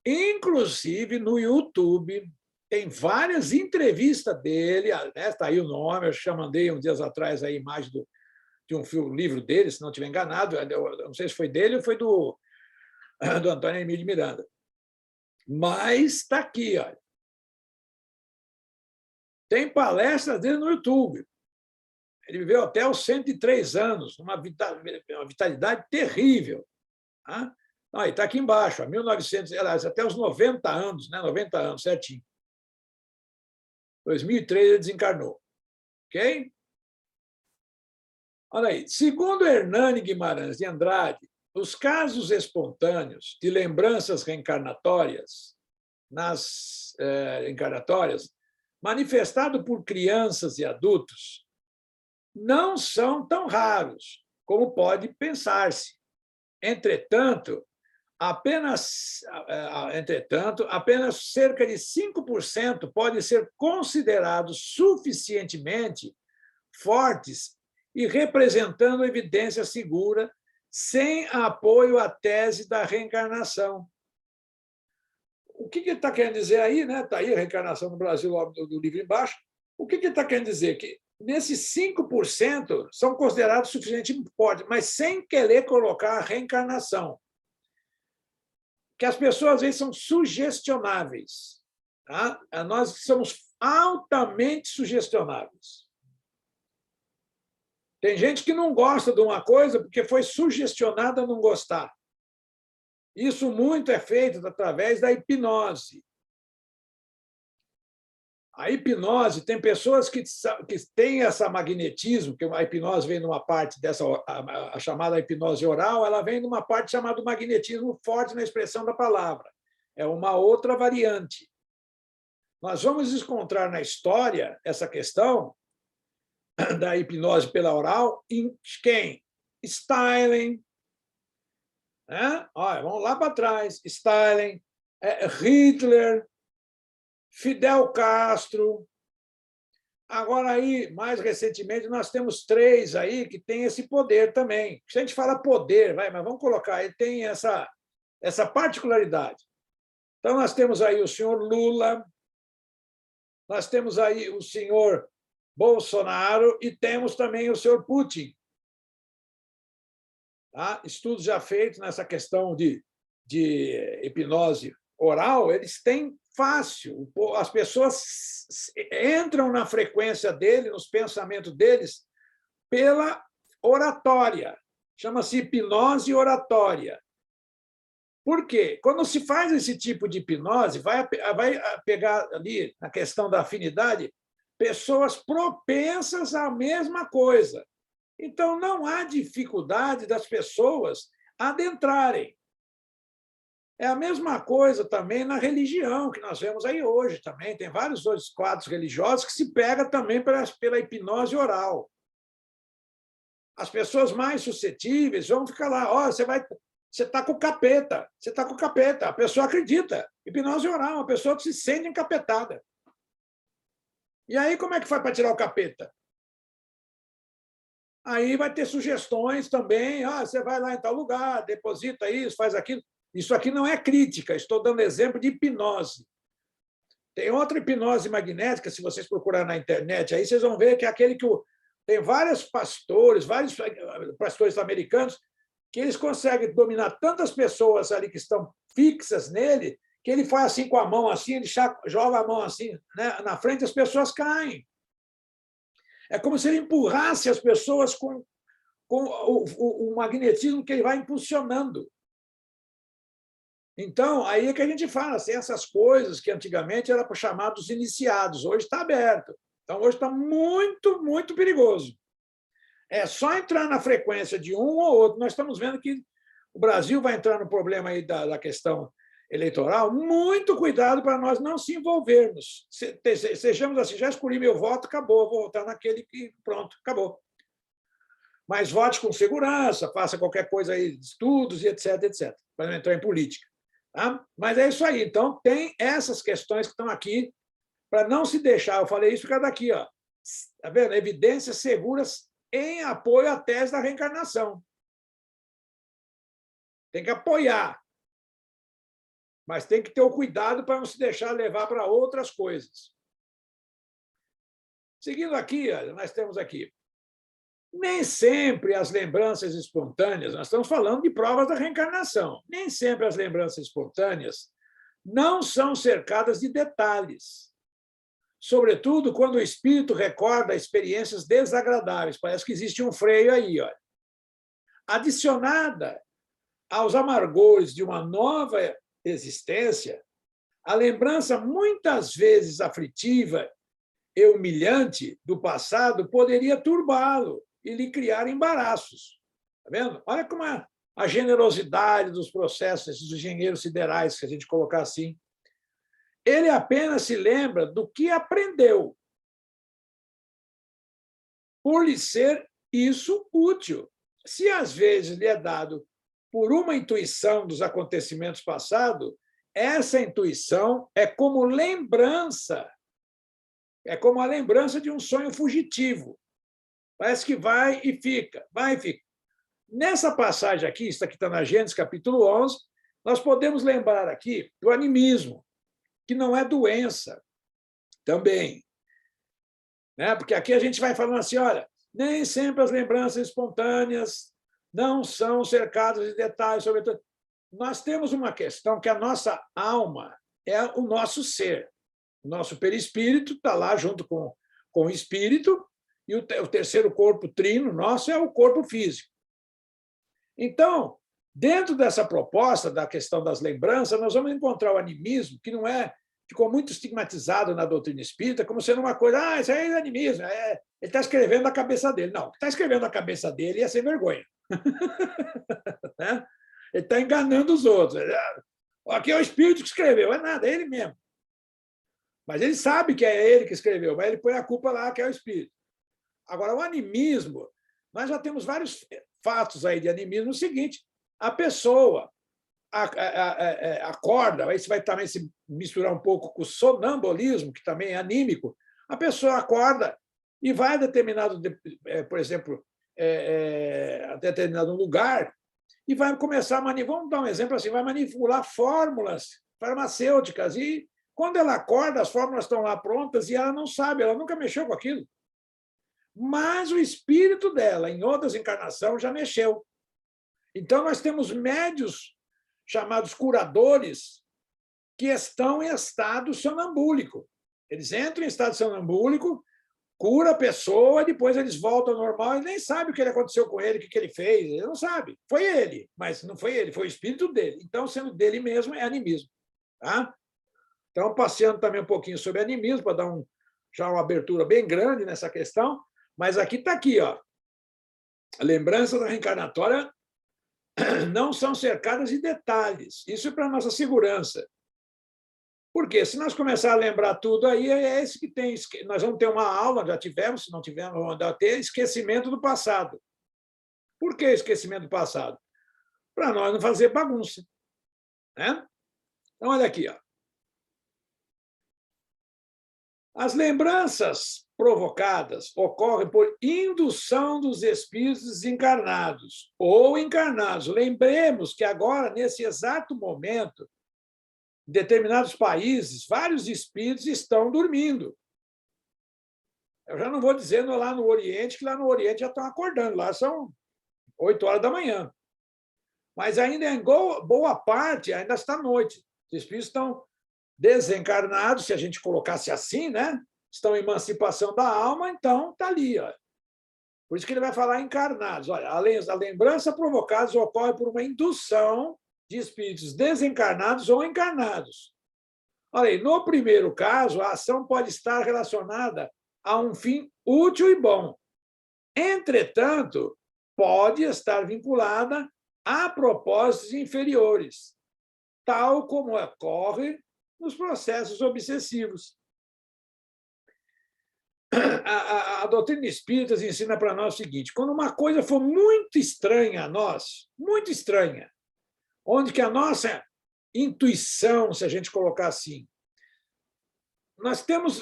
Inclusive, no YouTube, tem várias entrevistas dele. Está aí o nome, eu já mandei uns dias atrás a imagem de um livro dele, se não estiver enganado. Eu não sei se foi dele ou foi do Antônio Emílio de Miranda. Mas está aqui, olha. Tem palestras dele no YouTube. Ele viveu até os 103 anos, uma vitalidade terrível. Tá? Ele está aqui embaixo, 1900, até os 90 anos, né? 90 anos, certinho. 2003 ele desencarnou. Ok? Olha aí. Segundo Hernani Guimarães de Andrade, os casos espontâneos de lembranças reencarnatórias, manifestados por crianças e adultos, não são tão raros como pode pensar-se. Entretanto, apenas cerca de 5% podem ser considerados suficientemente fortes e representando evidência segura, sem apoio à tese da reencarnação. O que ele está querendo dizer aí? Está aí a reencarnação no Brasil, do livro embaixo. O que ele está querendo dizer? Que nesses 5% são considerados suficientemente fortes, mas sem querer colocar a reencarnação. Que as pessoas, às vezes, são sugestionáveis. Tá? Nós somos altamente sugestionáveis. Tem gente que não gosta de uma coisa porque foi sugestionada a não gostar. Isso muito é feito através da hipnose. A hipnose, tem pessoas que têm esse magnetismo, que a hipnose vem numa parte dessa, a chamada hipnose oral, ela vem numa parte chamada magnetismo forte na expressão da palavra. É uma outra variante. Nós vamos encontrar na história essa questão da hipnose pela oral em quem? Stalin. Né? Olha, vamos lá para trás. Stalin, Hitler, Fidel Castro. Agora, aí, mais recentemente, nós temos 3 aí que têm esse poder também. Se a gente fala poder, mas vamos colocar, ele tem essa particularidade. Então, nós temos aí o senhor Lula, nós temos aí o senhor Bolsonaro e temos também o senhor Putin. Tá? Estudos já feitos nessa questão de hipnose oral, eles têm fácil. As pessoas entram na frequência dele, nos pensamentos deles, pela oratória. Chama-se hipnose oratória. Por quê? Quando se faz esse tipo de hipnose, vai pegar ali, na questão da afinidade, pessoas propensas à mesma coisa. Então, não há dificuldade das pessoas adentrarem. É a mesma coisa também na religião, que nós vemos aí hoje também. Tem vários outros quadros religiosos que se pega também pela hipnose oral. As pessoas mais suscetíveis vão ficar lá, você está com o capeta, você está com o capeta. A pessoa acredita. Hipnose oral, uma pessoa que se sente encapetada. E aí, como é que faz para tirar o capeta? Aí vai ter sugestões também, você vai lá em tal lugar, deposita isso, faz aquilo. Isso aqui não é crítica, estou dando exemplo de hipnose. Tem outra hipnose magnética, se vocês procurarem na internet, aí vocês vão ver que é aquele que tem vários pastores americanos, que eles conseguem dominar tantas pessoas ali que estão fixas nele, que ele faz assim com a mão, assim, ele joga a mão assim, né, na frente, as pessoas caem. É como se ele empurrasse as pessoas com o magnetismo que ele vai impulsionando. Então, aí é que a gente fala, assim, essas coisas que antigamente eram chamados iniciados, hoje está aberto. Então, hoje está muito, muito perigoso. É só entrar na frequência de um ou outro. Nós estamos vendo que o Brasil vai entrar no problema aí da questão eleitoral. Muito cuidado para nós não se envolvermos. Sejamos assim, já escolhi meu voto, acabou, vou votar naquele que pronto, acabou. Mas vote com segurança, faça qualquer coisa aí, estudos e etc, etc, para não entrar em política. Tá? Mas é isso aí. Então, tem essas questões que estão aqui para não se deixar. Eu falei isso por causa daqui. Está vendo? Evidências seguras em apoio à tese da reencarnação. Tem que apoiar. Mas tem que ter o cuidado para não se deixar levar para outras coisas. Seguindo aqui, nós temos aqui. Nem sempre as lembranças espontâneas, nós estamos falando de provas da reencarnação, nem sempre as lembranças espontâneas não são cercadas de detalhes. sobretudo quando o espírito recorda experiências desagradáveis. Parece que existe um freio aí, olha. Adicionada aos amargores de uma nova existência, a lembrança muitas vezes aflitiva e humilhante do passado poderia turbá-lo e lhe criar embaraços. Está vendo? Olha como a generosidade dos processos, esses engenheiros siderais, se a gente colocar assim. Ele apenas se lembra do que aprendeu, por lhe ser isso útil. Se às vezes lhe é dado por uma intuição dos acontecimentos passados, essa intuição é como lembrança, é como a lembrança de um sonho fugitivo. Parece que vai e fica, vai e fica. Nessa passagem aqui, isso aqui está na Gênesis, capítulo 11, nós podemos lembrar aqui do animismo, que não é doença também. Né? Porque aqui a gente vai falando assim, olha, nem sempre as lembranças espontâneas não são cercadas de detalhes, sobretudo. Nós temos uma questão que a nossa alma é o nosso ser. O nosso perispírito está lá junto com o espírito, e o terceiro corpo trino nosso é o corpo físico. Então, dentro dessa proposta da questão das lembranças, nós vamos encontrar o animismo, que não é, ficou muito estigmatizado na doutrina espírita, como sendo uma coisa, isso aí é animismo, ele está escrevendo na cabeça dele. Não, o que está escrevendo na cabeça dele é sem vergonha. Né? Ele está enganando os outros. Aqui é o espírito que escreveu, é nada, é ele mesmo. Mas ele sabe que é ele que escreveu, mas ele põe a culpa lá, que é o espírito. Agora, o animismo, nós já temos vários fatos aí de animismo. O seguinte, a pessoa acorda, aí você vai também se misturar um pouco com o sonambulismo, que também é anímico, a pessoa acorda e vai a determinado, por exemplo, a determinado lugar e vai começar a manipular, vamos dar um exemplo assim, vai manipular fórmulas farmacêuticas e quando ela acorda, as fórmulas estão lá prontas e ela não sabe, ela nunca mexeu com aquilo. Mas o espírito dela, em outras encarnações, já mexeu. Então, nós temos médios chamados curadores que estão em estado sonambúlico. Eles entram em estado sonambúlico, cura a pessoa, depois eles voltam ao normal e nem sabe o que aconteceu com ele, o que ele fez. Ele não sabe. Foi ele, mas não foi ele, foi o espírito dele. Então, sendo dele mesmo, é animismo. Tá? Então, passeando também um pouquinho sobre animismo, para dar já uma abertura bem grande nessa questão, mas aqui está aqui, ó. A lembrança da reencarnatória não são cercadas de detalhes. Isso é para a nossa segurança. Porque se nós começar a lembrar tudo aí, é esse que tem. Nós vamos ter uma aula, já tivemos, se não tivermos, vamos ter esquecimento do passado. Por que esquecimento do passado? Para nós não fazer bagunça. Né? Então, olha aqui, ó. As lembranças provocadas ocorrem por indução dos espíritos desencarnados ou encarnados. Lembremos que agora, nesse exato momento, em determinados países, vários espíritos estão dormindo. Eu já não vou dizendo lá no Oriente, que lá no Oriente já estão acordando, lá são 8 horas da manhã. Mas ainda em boa parte, ainda está noite. Os espíritos estão desencarnados, se a gente colocasse assim, né? Estão em emancipação da alma, então está ali. Ó. Por isso que ele vai falar encarnados. Olha, a lembrança provocada ocorre por uma indução de espíritos desencarnados ou encarnados. Olha aí, no primeiro caso, a ação pode estar relacionada a um fim útil e bom. Entretanto, pode estar vinculada a propósitos inferiores, tal como ocorre nos processos obsessivos. A doutrina espírita ensina para nós o seguinte: quando uma coisa for muito estranha a nós, muito estranha, onde que a nossa intuição, se a gente colocar assim,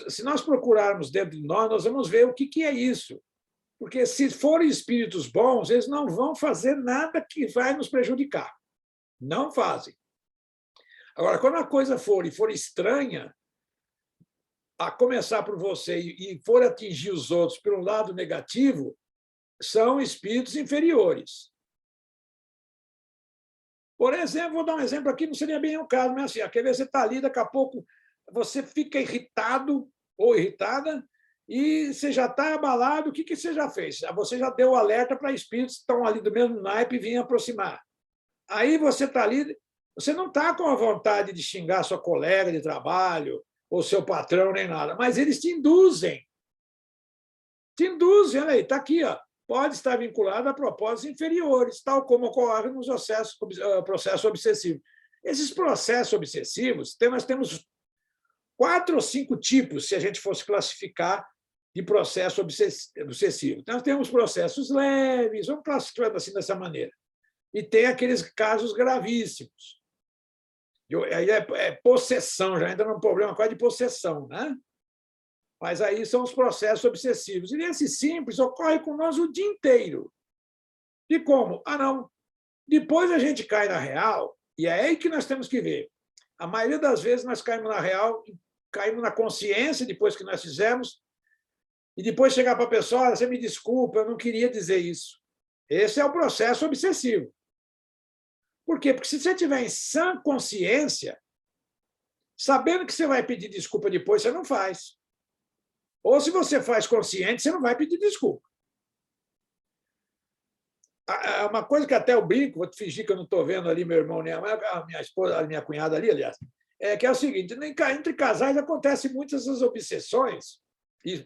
se nós procurarmos dentro de nós vamos ver o que é isso. Porque se forem espíritos bons, eles não vão fazer nada que vai nos prejudicar. Não fazem. Agora, quando a coisa for estranha, a começar por você e for atingir os outros pelo lado negativo, são espíritos inferiores. Por exemplo, vou dar um exemplo aqui, não seria bem o caso, mas assim, quer ver, você está ali, daqui a pouco você fica irritado ou irritada, e você já está abalado, o que você já fez? Você já deu alerta para espíritos que estão ali do mesmo naipe e virem aproximar. Aí você está ali, você não está com a vontade de xingar sua colega de trabalho, ou seu patrão, nem nada, mas eles te induzem. Te induzem, olha aí, está aqui, ó, pode estar vinculado a propósitos inferiores, tal como ocorre nos processos obsessivos. Esses processos obsessivos, nós temos 4 ou 5 tipos, se a gente fosse classificar de processo obsessivo. Então, nós temos processos leves, vamos classificar assim dessa maneira. E tem aqueles casos gravíssimos. Aí é possessão, já entra num problema quase de possessão, né? Mas aí são os processos obsessivos. E esse simples ocorre com nós o dia inteiro. E como? Ah, não. Depois a gente cai na real, e é aí que nós temos que ver. A maioria das vezes nós caímos na real, caímos na consciência depois que nós fizemos, e depois chegar para a pessoa, você me desculpa, eu não queria dizer isso. Esse é o processo obsessivo. Por quê? Porque se você tiver em sã consciência, sabendo que você vai pedir desculpa depois, você não faz. Ou se você faz consciente, você não vai pedir desculpa. Uma coisa que até eu brinco, vou fingir que eu não estou vendo ali meu irmão, nem a minha esposa, a minha cunhada ali, aliás, que é o seguinte, entre casais acontecem muitas essas obsessões,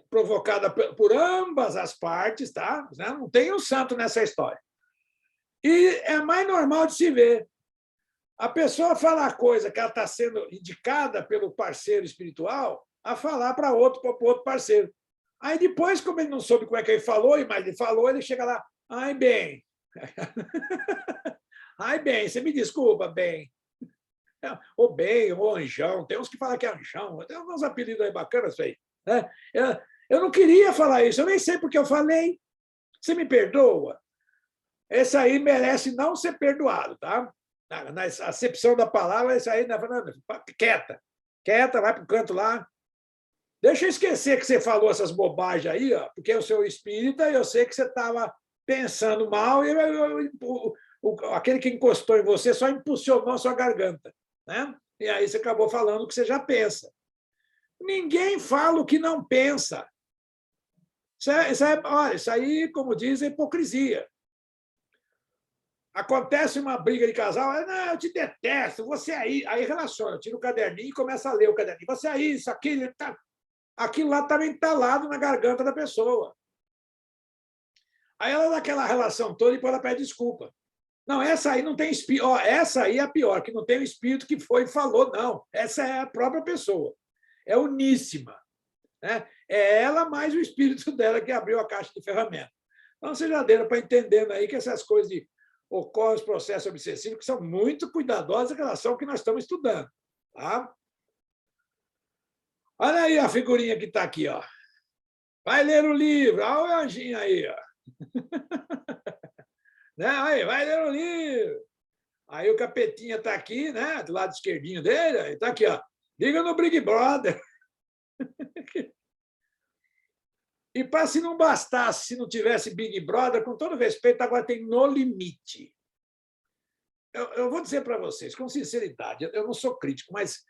provocada por ambas as partes, tá? Não tem um santo nessa história. E é mais normal de se ver. A pessoa fala a coisa que ela está sendo indicada pelo parceiro espiritual a falar para outro parceiro. Aí depois, como ele não soube como é que ele falou, mas ele falou, ele chega lá, ai, bem. Ai, bem, você me desculpa, bem. Ou bem, ou anjão. Tem uns que falam que é anjão. Tem uns apelidos aí bacanas isso aí. Eu não queria falar isso, eu nem sei porque eu falei. Você me perdoa? Esse aí merece não ser perdoado, tá? Na acepção da palavra, esse aí, quieta. Quieta, vai para o canto lá. Deixa eu esquecer que você falou essas bobagens aí, ó, porque eu sou espírita e eu sei que você estava pensando mal e aquele que encostou em você só impulsionou a sua garganta, né? E aí você acabou falando o que você já pensa. Ninguém fala o que não pensa. Isso aí, como diz, é hipocrisia. Acontece uma briga de casal, não, eu te detesto, você aí relaciona, tira o caderninho e começa a ler o caderninho. Você aí, isso, aquilo, aquilo lá estava entalado na garganta da pessoa. Aí ela dá aquela relação toda e depois ela pede desculpa. Não, essa aí não tem espírito. Essa aí é a pior, que não tem o espírito que foi e falou, não. Essa é a própria pessoa. É uníssima. Né? É ela mais o espírito dela que abriu a caixa de ferramentas. Então, vocês já deram para entendendo aí que essas coisas ocorrem os processos obsessivos, que são muito cuidadosos em relação ao que nós estamos estudando. Tá? Olha aí a figurinha que está aqui. Ó. Vai ler o livro. Olha o anjinho aí. Ó. Né? Aí, vai ler o livro. Aí o capetinha está aqui, né? Do lado esquerdinho dele, está aqui, ó. Liga no Big Brother. E para se não bastasse, se não tivesse Big Brother, com todo respeito, agora tem No Limite. Eu vou dizer para vocês, com sinceridade, eu não sou crítico, mas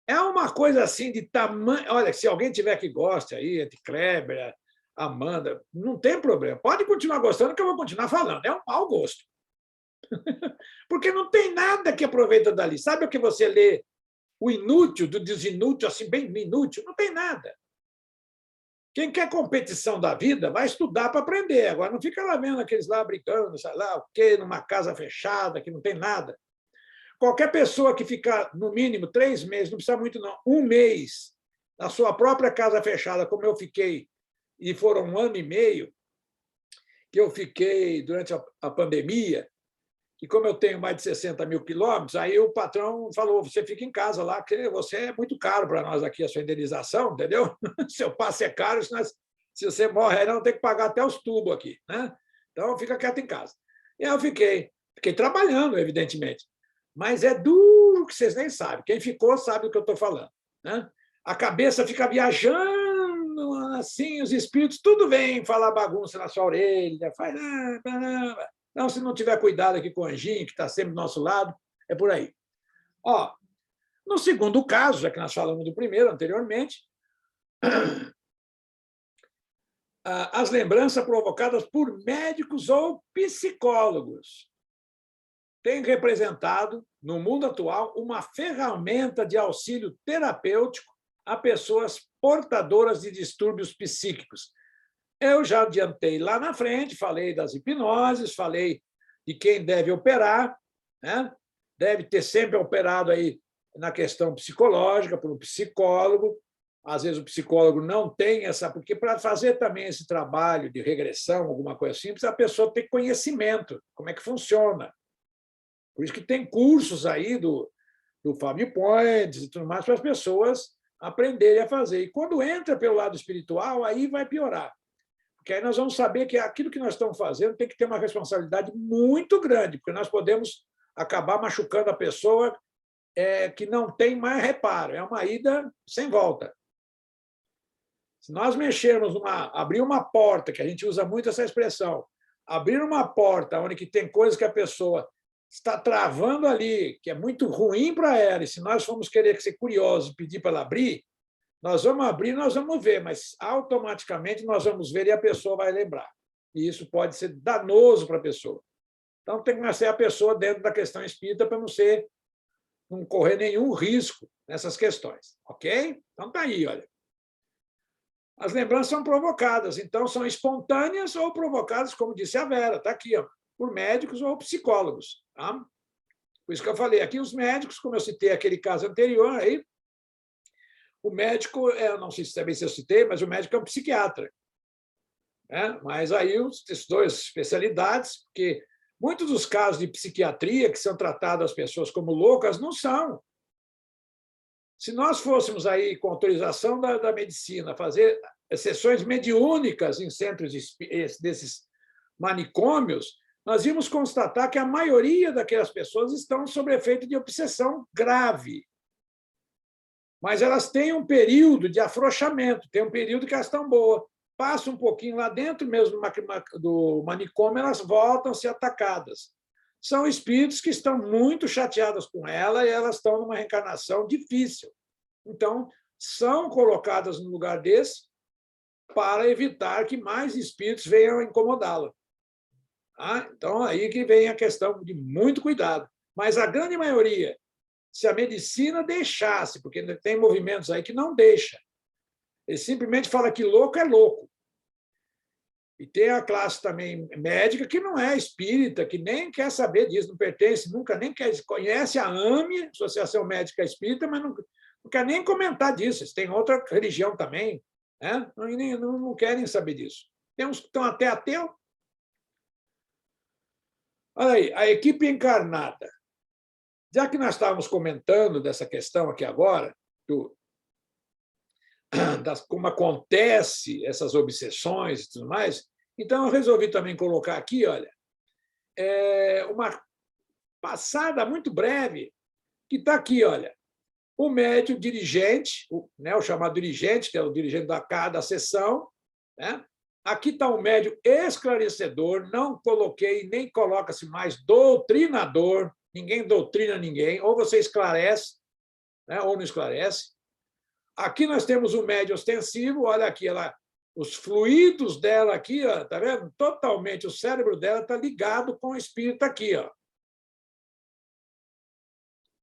é uma coisa assim de tamanho. Olha, se alguém tiver que goste aí, entre Kleber, Amanda, não tem problema. Pode continuar gostando, que eu vou continuar falando. É um mau gosto. Porque não tem nada que aproveita dali. Sabe o que você lê? O inútil do desinútil, assim, bem inútil? Não tem nada. Quem quer competição da vida vai estudar para aprender. Agora, não fica lá vendo aqueles lá brincando, sei lá o quê, numa casa fechada, que não tem nada. Qualquer pessoa que ficar, no mínimo, 3 meses, não precisa muito, não, 1 mês, na sua própria casa fechada, como eu fiquei, e foram 1 ano e meio, que eu fiquei durante a pandemia, e como eu tenho mais de 60 mil quilômetros, aí o patrão falou, você fica em casa lá, porque você é muito caro para nós aqui, a sua indenização, entendeu? Seu passe é caro, se você morre, aí não tem que pagar até os tubos aqui. Né? Então, fica quieto em casa. E aí eu fiquei trabalhando, evidentemente. Mas é duro que vocês nem sabem. Quem ficou sabe do que eu estou falando. Né? A cabeça fica viajando, assim, os espíritos, tudo vem falar bagunça na sua orelha, faz... Não, se não tiver cuidado aqui com o anjinho, que está sempre do nosso lado, é por aí. Ó, no segundo caso, já que nós falamos do primeiro anteriormente, as lembranças provocadas por médicos ou psicólogos têm representado, no mundo atual, uma ferramenta de auxílio terapêutico a pessoas portadoras de distúrbios psíquicos. Eu já adiantei lá na frente, falei das hipnoses, falei de quem deve operar, né? Deve ter sempre operado aí na questão psicológica, por um psicólogo. Às vezes o psicólogo não tem essa... Porque para fazer também esse trabalho de regressão, alguma coisa assim, precisa a pessoa ter conhecimento, como é que funciona. Por isso que tem cursos aí do Fábio Pointes e tudo mais para as pessoas aprenderem a fazer. E quando entra pelo lado espiritual, aí vai piorar. Porque aí nós vamos saber que aquilo que nós estamos fazendo tem que ter uma responsabilidade muito grande, porque nós podemos acabar machucando a pessoa que não tem mais reparo. É uma ida sem volta. Se nós mexermos abrir uma porta, que a gente usa muito essa expressão, abrir uma porta onde que tem coisas que a pessoa está travando ali, que é muito ruim para ela, e se nós formos querer ser curiosos e pedir para ela abrir, nós vamos abrir, nós vamos ver, mas automaticamente nós vamos ver e a pessoa vai lembrar. E isso pode ser danoso para a pessoa. Então, tem que nascer a pessoa dentro da questão espírita para não correr nenhum risco nessas questões. Ok? Então, está aí, olha. As lembranças são provocadas, então são espontâneas ou provocadas, como disse a Vera, está aqui, ó, por médicos ou psicólogos. Tá? Por isso que eu falei aqui, os médicos, como eu citei aquele caso anterior, aí, o médico, não sei se também se eu citei, mas o médico é um psiquiatra. Né? Mas aí, essas duas especialidades, porque muitos dos casos de psiquiatria que são tratados as pessoas como loucas, não são. Se nós fôssemos aí, com autorização da medicina, fazer sessões mediúnicas em centros desses manicômios, nós íamos constatar que a maioria daquelas pessoas estão sob efeito de obsessão grave. Mas elas têm um período de afrouxamento, tem um período que elas estão boas. Passa um pouquinho lá dentro mesmo do manicômio, elas voltam a ser atacadas. São espíritos que estão muito chateados com ela e elas estão numa reencarnação difícil. Então, são colocadas no lugar desse para evitar que mais espíritos venham incomodá-la. Então, aí que vem a questão de muito cuidado. Mas a grande maioria, se a medicina deixasse, porque tem movimentos aí que não deixam, ele simplesmente fala que louco é louco. E tem a classe também médica que não é espírita, que nem quer saber disso, não pertence, nunca nem conhece a AME, Associação Médica Espírita, mas não quer nem comentar disso. Eles têm outra religião também, né? Não querem saber disso. Tem uns que estão até ateu. Olha aí, a equipe encarnada. Já que nós estávamos comentando dessa questão aqui agora, como acontece essas obsessões e tudo mais, então eu resolvi também colocar aqui, olha, uma passada muito breve, que está aqui, olha, o médium dirigente, o chamado dirigente, que é o dirigente da sessão, né? Aqui está o médium esclarecedor, não coloquei, nem coloca-se mais doutrinador, ninguém doutrina ninguém, ou você esclarece, né, ou não esclarece. Aqui nós temos o médium ostensivo, olha aqui, os fluidos dela aqui, está vendo? Totalmente, o cérebro dela está ligado com o espírito aqui. Ó.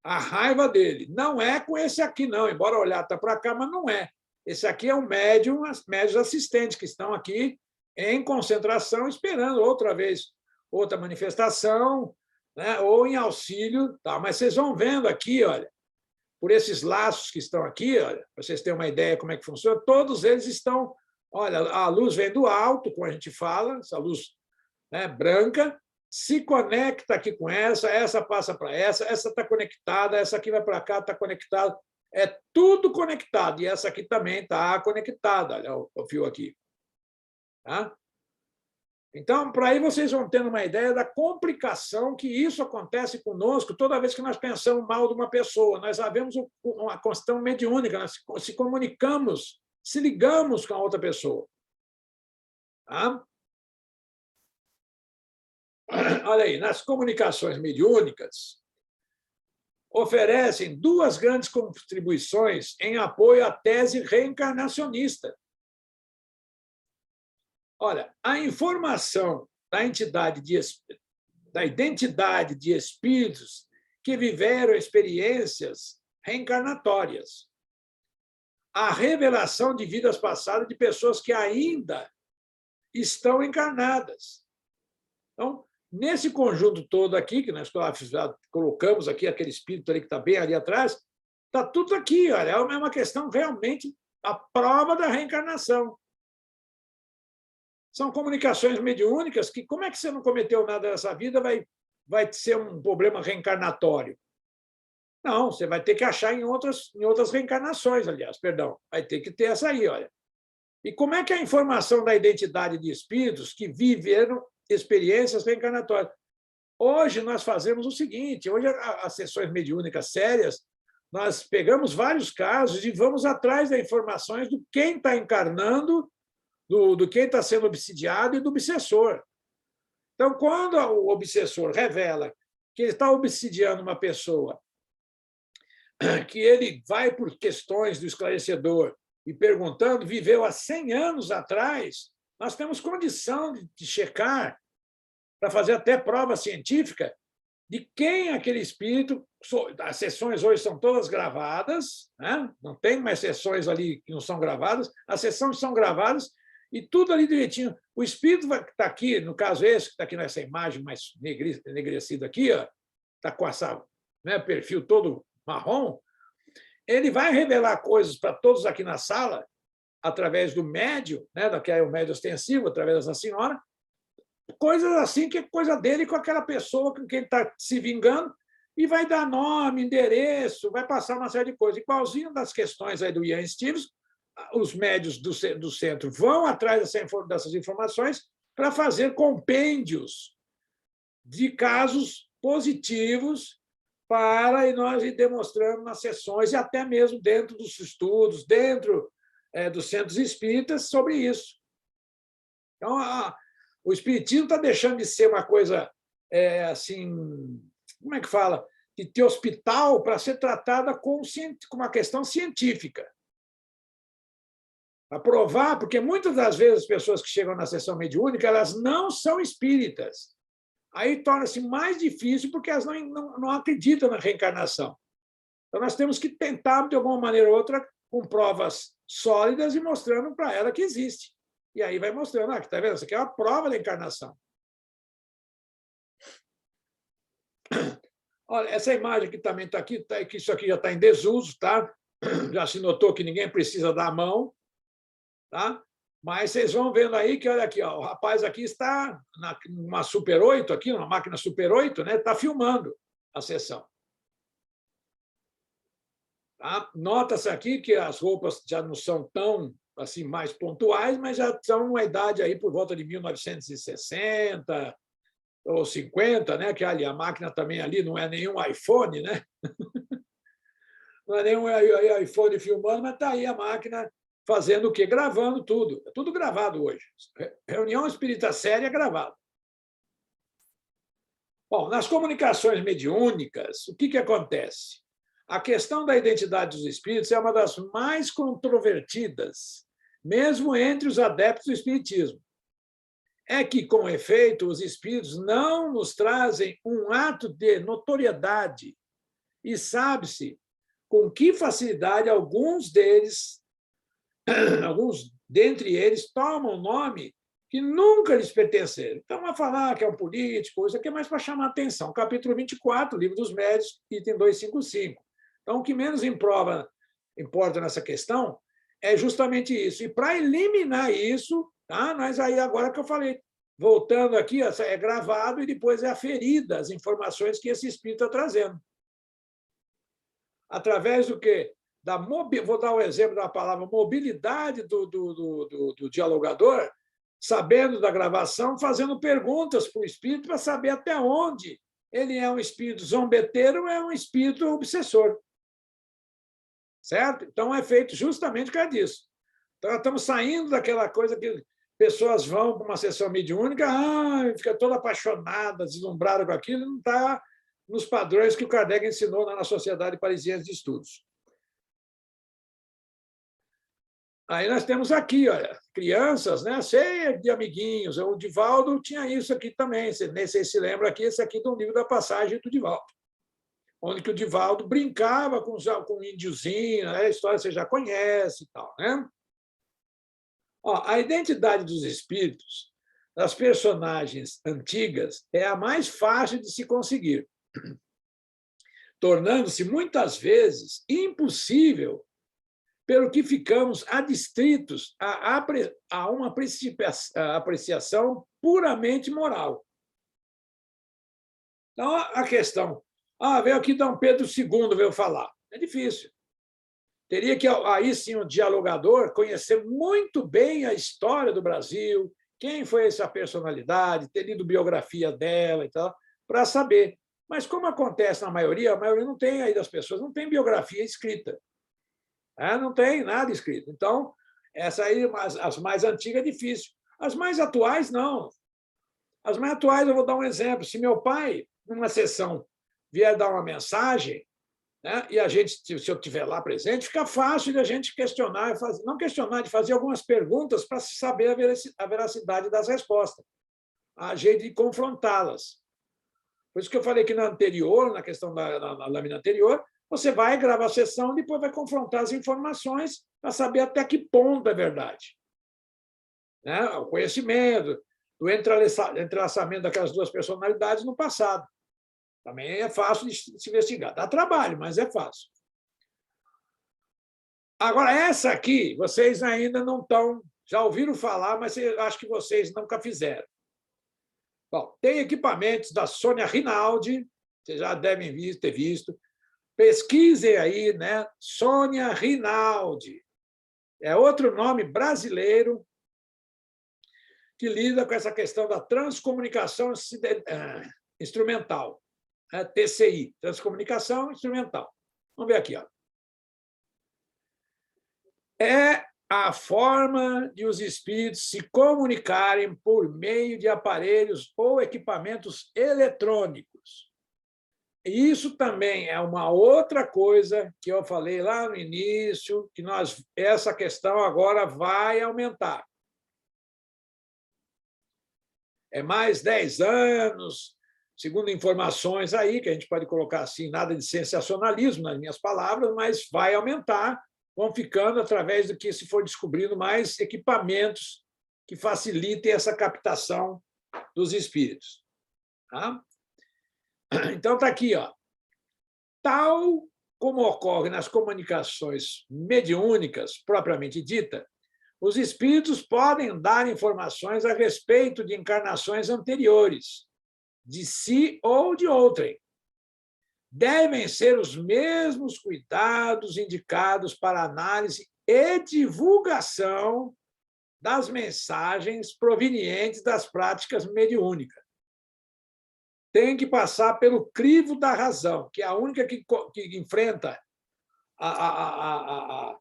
A raiva dele não é com esse aqui, não, embora olhar está para cá, mas não é. Esse aqui é um médium, médios assistentes que estão aqui em concentração, esperando outra manifestação, né, ou em auxílio. Tá? Mas vocês vão vendo aqui, olha, por esses laços que estão aqui, olha, para vocês terem uma ideia como é que funciona, todos eles estão... Olha, a luz vem do alto, como a gente fala, essa luz, né, branca, se conecta aqui com essa passa para essa está conectada, essa aqui vai para cá, está conectada. É tudo conectado, e essa aqui também está conectada, olha o fio aqui. Tá? Então, para aí vocês vão tendo uma ideia da complicação que isso acontece conosco toda vez que nós pensamos mal de uma pessoa. Nós sabemos uma questão mediúnica, nós se comunicamos, se ligamos com a outra pessoa. Tá? Olha aí, nas comunicações mediúnicas, oferecem duas grandes contribuições em apoio à tese reencarnacionista. Olha, a informação da identidade de espíritos que viveram experiências reencarnatórias, a revelação de vidas passadas de pessoas que ainda estão encarnadas. Então, nesse conjunto todo aqui, que nós colocamos aqui, aquele espírito ali que está bem ali atrás, está tudo aqui, olha, é uma questão realmente a prova da reencarnação. São comunicações mediúnicas que, como é que você não cometeu nada nessa vida, vai ser um problema reencarnatório? Não, você vai ter que achar em outras reencarnações, aliás, perdão. Vai ter que ter essa aí, olha. E como é que é a informação da identidade de espíritos que viveram experiências reencarnatórias? Hoje nós fazemos o seguinte, hoje as sessões mediúnicas sérias, nós pegamos vários casos e vamos atrás das informações do quem está encarnando, do quem está sendo obsidiado e do obsessor. Então, quando o obsessor revela que ele está obsidiando uma pessoa, que ele vai por questões do esclarecedor e perguntando, viveu há 100 anos atrás, nós temos condição de checar, para fazer até prova científica, de quem aquele espírito... As sessões hoje são todas gravadas, né? Não tem mais sessões ali que não são gravadas, as sessões são gravadas e tudo ali direitinho. O espírito que está aqui, no caso esse, que está aqui nessa imagem mais enegrecida aqui, está com essa, né, perfil todo marrom, ele vai revelar coisas para todos aqui na sala, através do médium, né, que é o médium ostensivo, através dessa senhora, coisas assim que é coisa dele com aquela pessoa com quem está se vingando, e vai dar nome, endereço, vai passar uma série de coisas. Igualzinho das questões aí do Ian Stevens, os médios do centro vão atrás dessas informações para fazer compêndios de casos positivos para e nós ir demonstrando nas sessões e até mesmo dentro dos estudos, dentro dos centros espíritas sobre isso. Então, o espiritismo está deixando de ser uma coisa assim, como é que fala? De ter hospital para ser tratada com uma questão científica. Para provar, porque muitas das vezes as pessoas que chegam na sessão mediúnica, elas não são espíritas. Aí torna-se mais difícil porque elas não acreditam na reencarnação. Então, nós temos que tentar, de alguma maneira ou outra, com provas sólidas e mostrando para ela que existe. E aí vai mostrando, está vendo? Isso aqui é uma prova da encarnação. Olha, essa imagem que também está aqui, que isso aqui já está em desuso, tá? Já se notou que ninguém precisa dar a mão, tá? Mas vocês vão vendo aí que, olha aqui, ó, o rapaz aqui está numa Super 8, aqui, numa máquina Super 8, né? Está filmando a sessão. Tá? Nota-se aqui que as roupas já não são tão assim, mais pontuais, mas já são uma idade aí por volta de 1960 ou 50, né? Que ali a máquina também ali não é nenhum iPhone, né? Não é nenhum iPhone filmando, mas está aí a máquina fazendo o quê? Gravando tudo. É tudo gravado hoje. Reunião espírita séria é gravada. Bom, nas comunicações mediúnicas, o que acontece? A questão da identidade dos espíritos é uma das mais controvertidas, mesmo entre os adeptos do espiritismo. É que, com efeito, os espíritos não nos trazem um ato de notoriedade e sabe-se com que facilidade alguns dentre eles tomam nome que nunca lhes pertenceram. Então, vai falar que é um político, isso aqui é mais para chamar a atenção. Capítulo 24, Livro dos Médiuns, item 255. Então, o que menos importa nessa questão é justamente isso. E para eliminar isso, tá? Nós aí, agora que eu falei, voltando aqui, é gravado e depois é aferida as informações que esse espírito está trazendo. Através do quê? Vou dar o exemplo da palavra mobilidade do dialogador, sabendo da gravação, fazendo perguntas para o espírito para saber até onde ele é um espírito zombeteiro ou é um espírito obsessor. Certo? Então, é feito justamente por causa disso. Então, estamos saindo daquela coisa que pessoas vão para uma sessão mediúnica, fica toda apaixonada, deslumbrada com aquilo, não está nos padrões que o Kardec ensinou na Sociedade Parisiense de Estudos. Aí nós temos aqui, olha, crianças, né, cheia de amiguinhos. O Divaldo tinha isso aqui também. Nem sei se lembra aqui, esse aqui do livro da Passagem do Divaldo, onde que o Divaldo brincava com o índiozinho, né? A história você já conhece e tal, né? Ó, a identidade dos espíritos, das personagens antigas, é a mais fácil de se conseguir, tornando-se muitas vezes impossível pelo que ficamos adstritos a uma apreciação puramente moral. Então, a questão, veio aqui Dom Pedro II, veio falar. É difícil. Teria que, aí sim, o dialogador conhecer muito bem a história do Brasil, quem foi essa personalidade, ter lido biografia dela e tal, para saber. Mas, como acontece na maioria, a maioria não tem aí das pessoas, não tem biografia escrita. Não tem nada escrito. Então, essa aí, as mais antigas, é difícil. As mais atuais, não. As mais atuais, eu vou dar um exemplo. Se meu pai, numa sessão, vier dar uma mensagem, né, e a gente, se eu estiver lá presente, fica fácil de a gente questionar, não questionar, de fazer algumas perguntas para se saber a veracidade das respostas, a jeito de confrontá-las. Por isso que eu falei que na anterior, na questão na lâmina anterior, você vai gravar a sessão e depois vai confrontar as informações para saber até que ponto é verdade. Né? O conhecimento, o entrelaçamento daquelas duas personalidades no passado. Também é fácil de se investigar. Dá trabalho, mas é fácil. Agora, essa aqui, vocês ainda não estão... Já ouviram falar, mas eu acho que vocês nunca fizeram. Bom, tem equipamentos da Sônia Rinaldi, vocês já devem ter visto. Pesquisem aí, né? Sônia Rinaldi. É outro nome brasileiro que lida com essa questão da transcomunicação instrumental. TCI, transcomunicação instrumental. Vamos ver aqui. Ó. É a forma de os espíritos se comunicarem por meio de aparelhos ou equipamentos eletrônicos. E isso também é uma outra coisa que eu falei lá no início, que essa questão agora vai aumentar. É mais 10 anos, segundo informações aí, que a gente pode colocar assim, nada de sensacionalismo nas minhas palavras, mas vai aumentar, vão ficando através do que se for descobrindo mais equipamentos que facilitem essa captação dos espíritos. Tá? Então, está aqui, ó. Tal como ocorre nas comunicações mediúnicas, propriamente dita, os espíritos podem dar informações a respeito de encarnações anteriores, de si ou de outrem. Devem ser os mesmos cuidados indicados para análise e divulgação das mensagens provenientes das práticas mediúnicas. Tem que passar pelo crivo da razão, que é a única que enfrenta a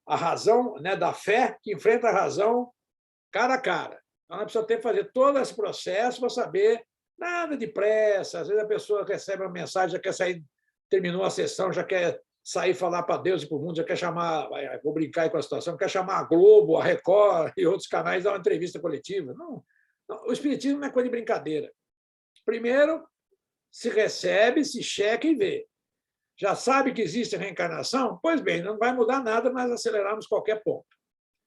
razão, né, da fé, que enfrenta a razão cara a cara. Então, nós precisamos ter que fazer todo esse processo para saber, nada de pressa. Às vezes a pessoa recebe uma mensagem, já quer sair, terminou a sessão, já quer sair falar para Deus e para o mundo, já quer chamar, vou brincar aí com a situação, quer chamar a Globo, a Record e outros canais, dar uma entrevista coletiva. Não, o espiritismo não é coisa de brincadeira. Primeiro, se recebe, se checa e vê. Já sabe que existe reencarnação? Pois bem, não vai mudar nada, mas aceleramos qualquer ponto.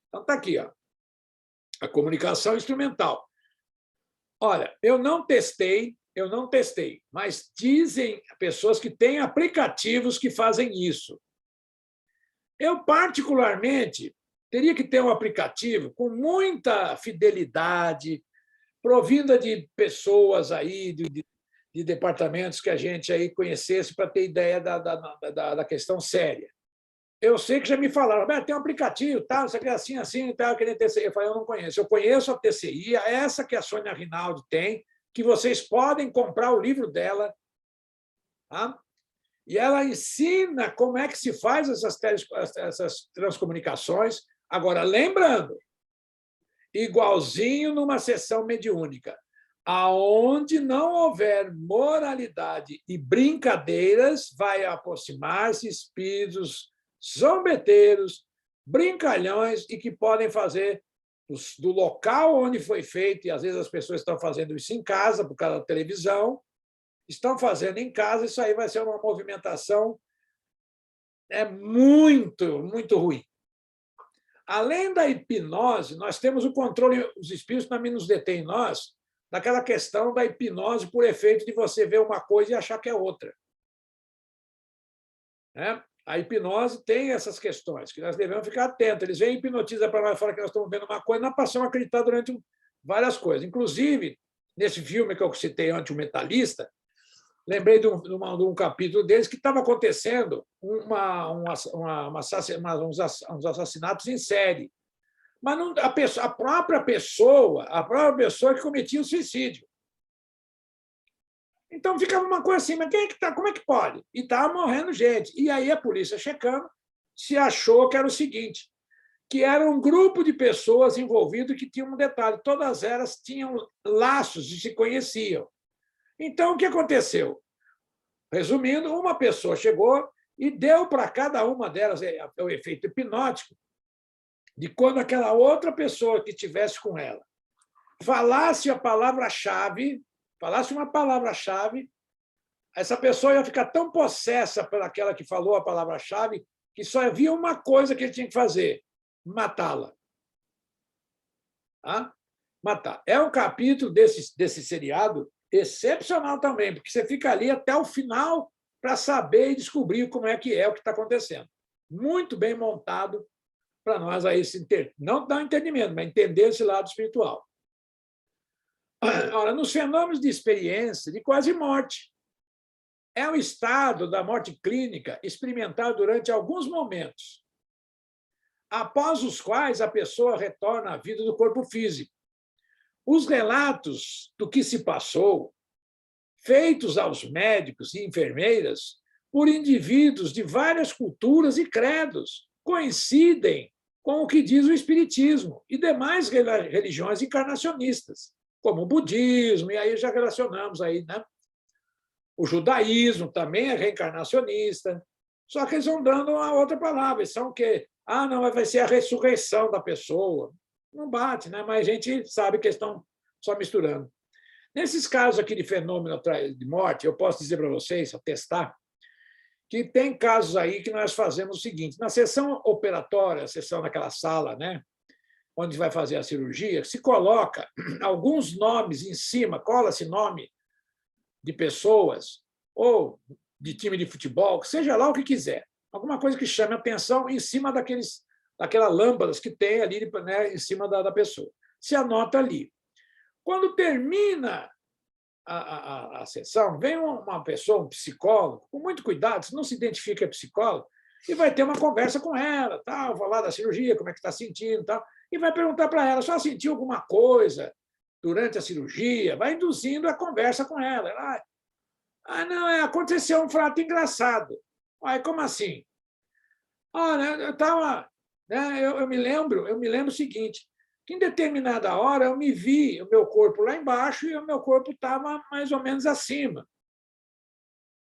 Então, está aqui, ó, a comunicação instrumental. Olha, eu não testei, mas dizem pessoas que têm aplicativos que fazem isso. Eu, particularmente, teria que ter um aplicativo com muita fidelidade, provinda de pessoas aí, de departamentos que a gente aí conhecesse para ter ideia da questão séria. Eu sei que já me falaram, tem um aplicativo, tá, isso aqui é assim, assim, tal, que nem TCI. Eu falei, eu não conheço. Eu conheço a TCI, essa que a Sônia Rinaldi tem, que vocês podem comprar o livro dela, tá? E ela ensina como é que se faz essas transcomunicações. Agora, lembrando, igualzinho numa sessão mediúnica, Aonde não houver moralidade e brincadeiras, vai aproximar-se espíritos zombeteiros, brincalhões e que podem fazer do local onde foi feito, e às vezes as pessoas estão fazendo isso em casa, por causa da televisão, estão fazendo em casa, isso aí vai ser uma movimentação muito, muito ruim. Além da hipnose, nós temos o controle, os espíritos também nos detêm nós, daquela questão da hipnose por efeito de você ver uma coisa e achar que é outra. A hipnose tem essas questões, que nós devemos ficar atentos. Eles vêm e hipnotizam para nós, falam que nós estamos vendo uma coisa, nós passamos a acreditar durante várias coisas. Inclusive, nesse filme que eu citei antes, O Mentalista, lembrei de um capítulo deles que estava acontecendo uns assassinatos em série. Mas não, a própria pessoa que cometia o suicídio. Então ficava uma coisa assim, mas quem é que tá? Como é que pode? E estava morrendo gente. E aí a polícia checando se achou que era o seguinte, que era um grupo de pessoas envolvidas que tinham um detalhe, todas elas tinham laços e se conheciam. Então o que aconteceu? Resumindo, uma pessoa chegou e deu para cada uma delas o efeito hipnótico de quando aquela outra pessoa que estivesse com ela falasse a palavra-chave, falasse uma palavra-chave, essa pessoa ia ficar tão possessa pelaquela que falou a palavra-chave que só havia uma coisa que ele tinha que fazer: matá-la. Matar. É um capítulo desse seriado excepcional também, porque você fica ali até o final para saber e descobrir como é o que está acontecendo. Muito bem montado para nós aí não dar um entendimento, mas entender esse lado espiritual. Ora, nos fenômenos de experiência de quase morte, é um estado da morte clínica experimentado durante alguns momentos, após os quais a pessoa retorna à vida do corpo físico. Os relatos do que se passou, feitos aos médicos e enfermeiras por indivíduos de várias culturas e credos, coincidem com o que diz o Espiritismo e demais religiões encarnacionistas, como o budismo, e aí já relacionamos aí, né? O judaísmo também é reencarnacionista, só que eles vão dando uma outra palavra, eles são o quê? Não, vai ser a ressurreição da pessoa. Não bate, né? Mas a gente sabe que eles estão só misturando. Nesses casos aqui de fenômeno de morte, eu posso dizer para vocês, atestar, que tem casos aí que nós fazemos o seguinte: na sessão operatória, a sessão naquela sala, né, onde vai fazer a cirurgia, se coloca alguns nomes em cima, cola-se nome de pessoas ou de time de futebol, seja lá o que quiser, alguma coisa que chame a atenção em cima daquelas lâmpadas que tem ali, né, em cima da pessoa. Se anota ali. Quando termina a sessão, vem uma pessoa, um psicólogo, com muito cuidado, se não se identifica psicólogo, e vai ter uma conversa com ela, tal, falar da cirurgia, como é que está sentindo, tal, e vai perguntar para ela: só sentiu alguma coisa durante a cirurgia? Vai induzindo a conversa com ela. Não, aconteceu um fato engraçado. Como assim? Olha, eu estava, né, eu me lembro o seguinte, que em determinada hora eu me vi, o meu corpo lá embaixo e o meu corpo estava mais ou menos acima.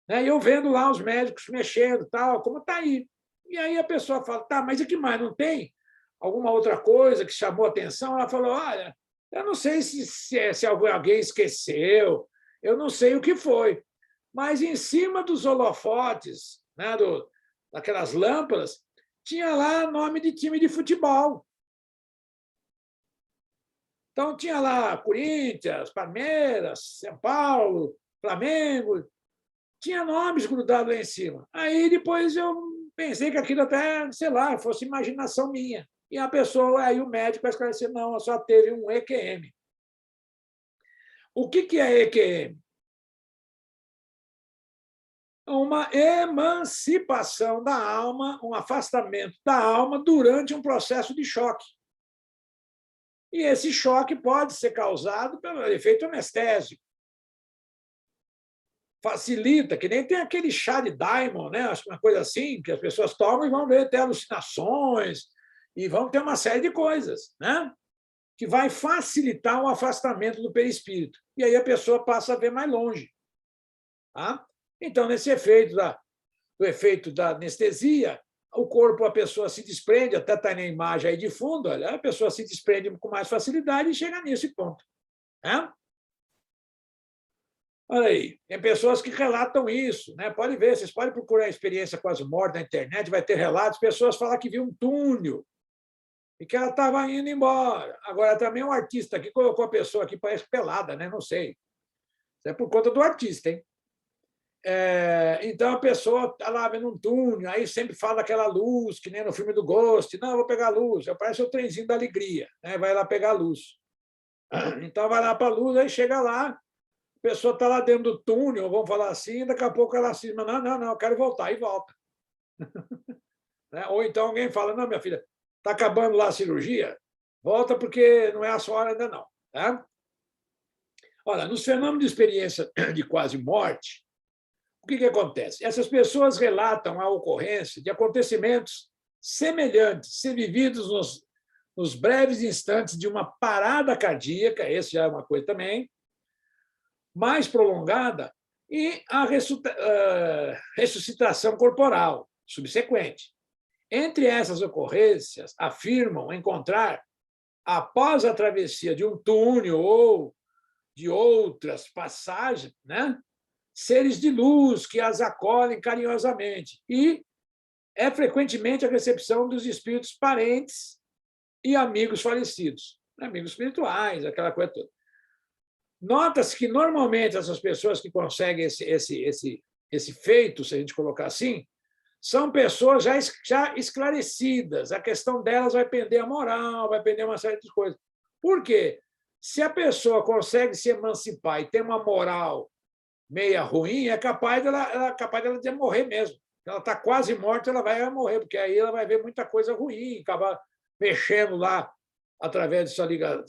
E eu vendo lá os médicos mexendo, tal, como está aí. E aí a pessoa fala: tá, mas o que mais? Não tem alguma outra coisa que chamou a atenção? Ela falou: olha, eu não sei se alguém esqueceu, eu não sei o que foi, mas em cima dos holofotes, né, daquelas lâmpadas, tinha lá nome de time de futebol. Então, tinha lá Corinthians, Palmeiras, São Paulo, Flamengo, tinha nomes grudados lá em cima. Aí, depois, eu pensei que aquilo até, sei lá, fosse imaginação minha. E a pessoa, aí o médico vai esclarecer: não, só teve um EQM. O que é EQM? Uma emancipação da alma, um afastamento da alma durante um processo de choque. E esse choque pode ser causado pelo efeito anestésico. Facilita, que nem tem aquele chá de Diamond, né? Uma coisa assim, que as pessoas tomam e vão ver até alucinações, e vão ter uma série de coisas, né? que vai facilitar o afastamento do perispírito. E aí a pessoa passa a ver mais longe. Tá? Então, nesse efeito do efeito da anestesia, o corpo, a pessoa se desprende, até está na imagem aí de fundo, olha, a pessoa se desprende com mais facilidade e chega nesse ponto. Né? Olha aí, tem pessoas que relatam isso, né? Pode ver, vocês podem procurar a experiência quase morta na internet, vai ter relatos, pessoas falam que viu um túnel e que ela estava indo embora. Agora, também um artista aqui colocou a pessoa aqui, parece pelada, né? Não sei. Isso é por conta do artista, hein? Então, a pessoa está lá vendo um túnel, aí sempre fala aquela luz, que nem no filme do Ghost. Não, eu vou pegar a luz. Parece o trenzinho da alegria, né? Vai lá pegar a luz. Então, vai lá para a luz, aí chega lá, a pessoa está lá dentro do túnel, vamos falar assim, daqui a pouco ela cisma, não, eu quero voltar, e volta. Ou então alguém fala, não, minha filha, está acabando lá a cirurgia, volta porque não é a sua hora ainda não. Tá? Olha, nos fenômenos de experiência de quase morte, o que acontece? Essas pessoas relatam a ocorrência de acontecimentos semelhantes, ser vividos nos breves instantes de uma parada cardíaca, esse já é uma coisa também, mais prolongada, e a ressuscitação corporal subsequente. Entre essas ocorrências, afirmam encontrar, após a travessia de um túnel ou de outras passagens, né, seres de luz que as acolhem carinhosamente. E é frequentemente a recepção dos espíritos parentes e amigos falecidos, amigos espirituais, aquela coisa toda. Nota-se que, normalmente, essas pessoas que conseguem esse feito, se a gente colocar assim, são pessoas já esclarecidas. A questão delas vai pender a moral, vai pender uma série de coisas. Por quê? Se a pessoa consegue se emancipar e ter uma moral meia ruim, é capaz dela de morrer mesmo. Ela está quase morta, ela vai morrer, porque aí ela vai ver muita coisa ruim, acabar mexendo lá, através de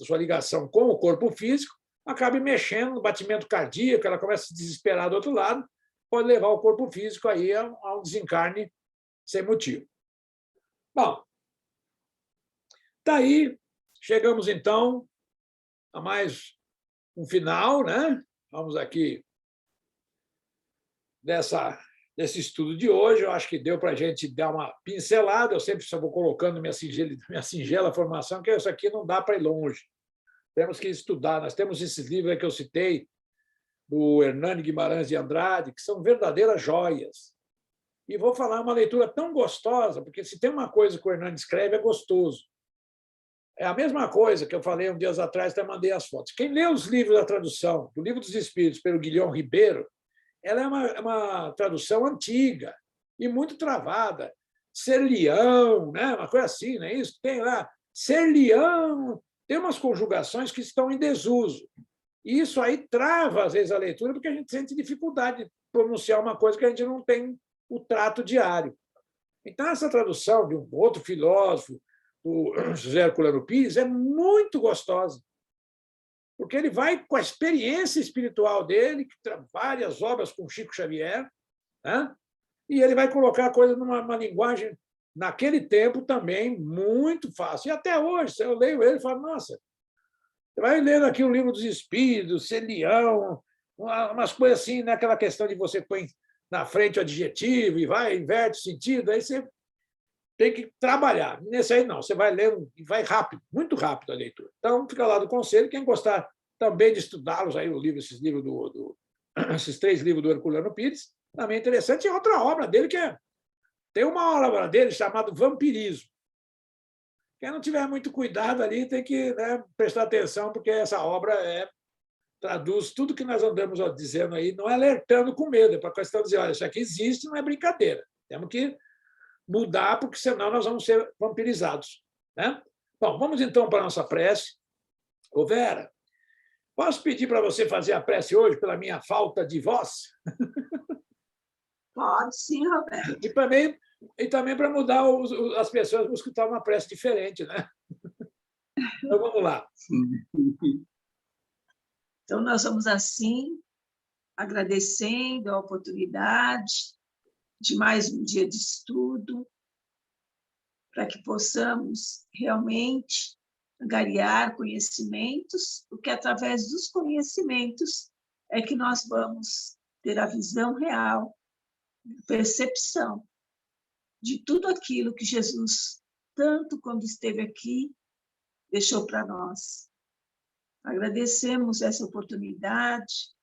sua ligação com o corpo físico, acaba mexendo no batimento cardíaco, ela começa a se desesperar do outro lado, pode levar o corpo físico aí a um desencarne sem motivo. Bom, daí chegamos, então, a mais um final, né? Vamos aqui desse estudo de hoje. Eu acho que deu para a gente dar uma pincelada. Eu sempre só vou colocando minha singela formação, que isso aqui não dá para ir longe. Temos que estudar. Nós temos esses livros que eu citei, do Hernani Guimarães de Andrade, que são verdadeiras joias. E vou falar uma leitura tão gostosa, porque se tem uma coisa que o Hernani escreve, é gostoso. É a mesma coisa que eu falei dias atrás, até mandei as fotos. Quem lê os livros da tradução, do Livro dos Espíritos, pelo Guilhom Ribeiro, ela é uma tradução antiga e muito travada. Ser leão, né? Uma coisa assim, não é isso? Tem lá, ser leão, tem umas conjugações que estão em desuso. E isso aí trava, às vezes, a leitura, porque a gente sente dificuldade de pronunciar uma coisa que a gente não tem o trato diário. Então, essa tradução de um outro filósofo, o José Herculano Pires, é muito gostosa, porque ele vai com a experiência espiritual dele, que tem várias obras com Chico Xavier, né? E ele vai colocar a coisa numa linguagem, naquele tempo, também muito fácil. E até hoje, eu leio ele e falo, nossa, você vai lendo aqui o Livro dos Espíritos, ser leão, umas coisas assim, naquela questão de você põe na frente o adjetivo e vai, inverte o sentido, aí você tem que trabalhar. Nesse aí, não, você vai lendo e vai rápido, muito rápido a leitura. Então, fica lá do conselho. Quem gostar também de estudá-los, aí, esses esses 3 livros do Herculano Pires, também é interessante. E outra obra dele, tem uma obra dele chamada Vampirismo. Quem não tiver muito cuidado ali tem que, né, prestar atenção, porque essa obra traduz tudo que nós andamos dizendo aí, não é alertando com medo, é para a questão de dizer, olha, isso aqui existe, não é brincadeira. Temos que mudar, porque senão nós vamos ser vampirizados. Né? Bom, vamos então para a nossa prece. Ô, Vera, posso pedir para você fazer a prece hoje pela minha falta de voz? Pode sim, Roberto. E também para mudar as pessoas para escutar uma prece diferente, né? Então, vamos lá. Então, nós vamos, assim, agradecendo a oportunidade de mais um dia de estudo, para que possamos realmente angariar conhecimentos, porque através dos conhecimentos é que nós vamos ter a visão real, a percepção de tudo aquilo que Jesus, tanto quando esteve aqui, deixou para nós. Agradecemos essa oportunidade,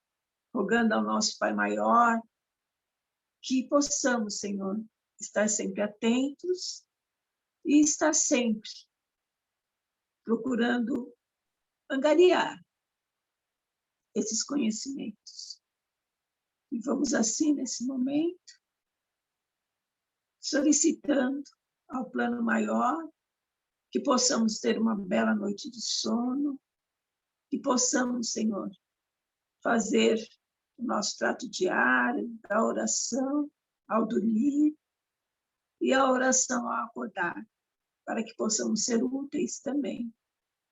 rogando ao nosso Pai Maior que possamos, Senhor, estar sempre atentos e estar sempre procurando angariar esses conhecimentos. E vamos assim, nesse momento, solicitando ao plano maior que possamos ter uma bela noite de sono, que possamos, Senhor, fazer o nosso trato diário, da oração ao dormir e a oração ao acordar, para que possamos ser úteis também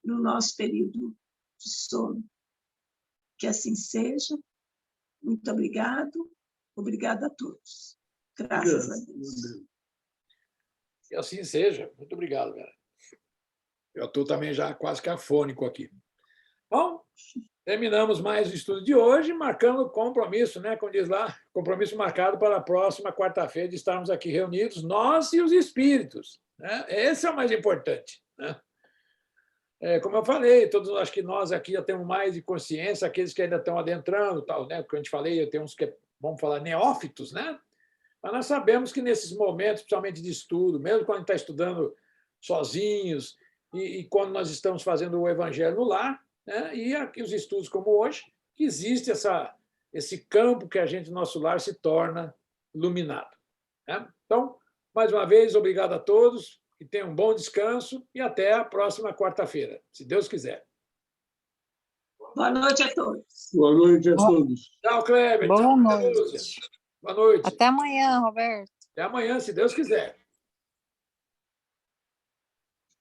no nosso período de sono. Que assim seja. Muito obrigado. Obrigada a todos. Graças a Deus. Que assim seja. Muito obrigado, Vera. Eu estou também já quase que afônico aqui. Bom, terminamos mais o estudo de hoje, marcando compromisso, né? Como diz lá, compromisso marcado para a próxima quarta-feira de estarmos aqui reunidos, nós e os espíritos. Né? Esse é o mais importante. Né? Como eu falei, todos acho que nós aqui já temos mais de consciência, aqueles que ainda estão adentrando, tal, né? Porque a gente falei, eu tenho uns que, vamos falar, neófitos, né? Mas nós sabemos que nesses momentos, principalmente de estudo, mesmo quando a gente está estudando sozinhos e quando nós estamos fazendo o evangelho no lar, né? E aqui os estudos como hoje, que existe esse campo que a gente, no nosso lar, se torna iluminado. Né? Então, mais uma vez, obrigado a todos, que tenham um bom descanso e até a próxima quarta-feira, se Deus quiser. Boa noite a todos. Boa noite a todos. Tchau, Kleber. Boa Tchau, noite. Lúcia. Boa noite. Até amanhã, Roberto. Até amanhã, se Deus quiser.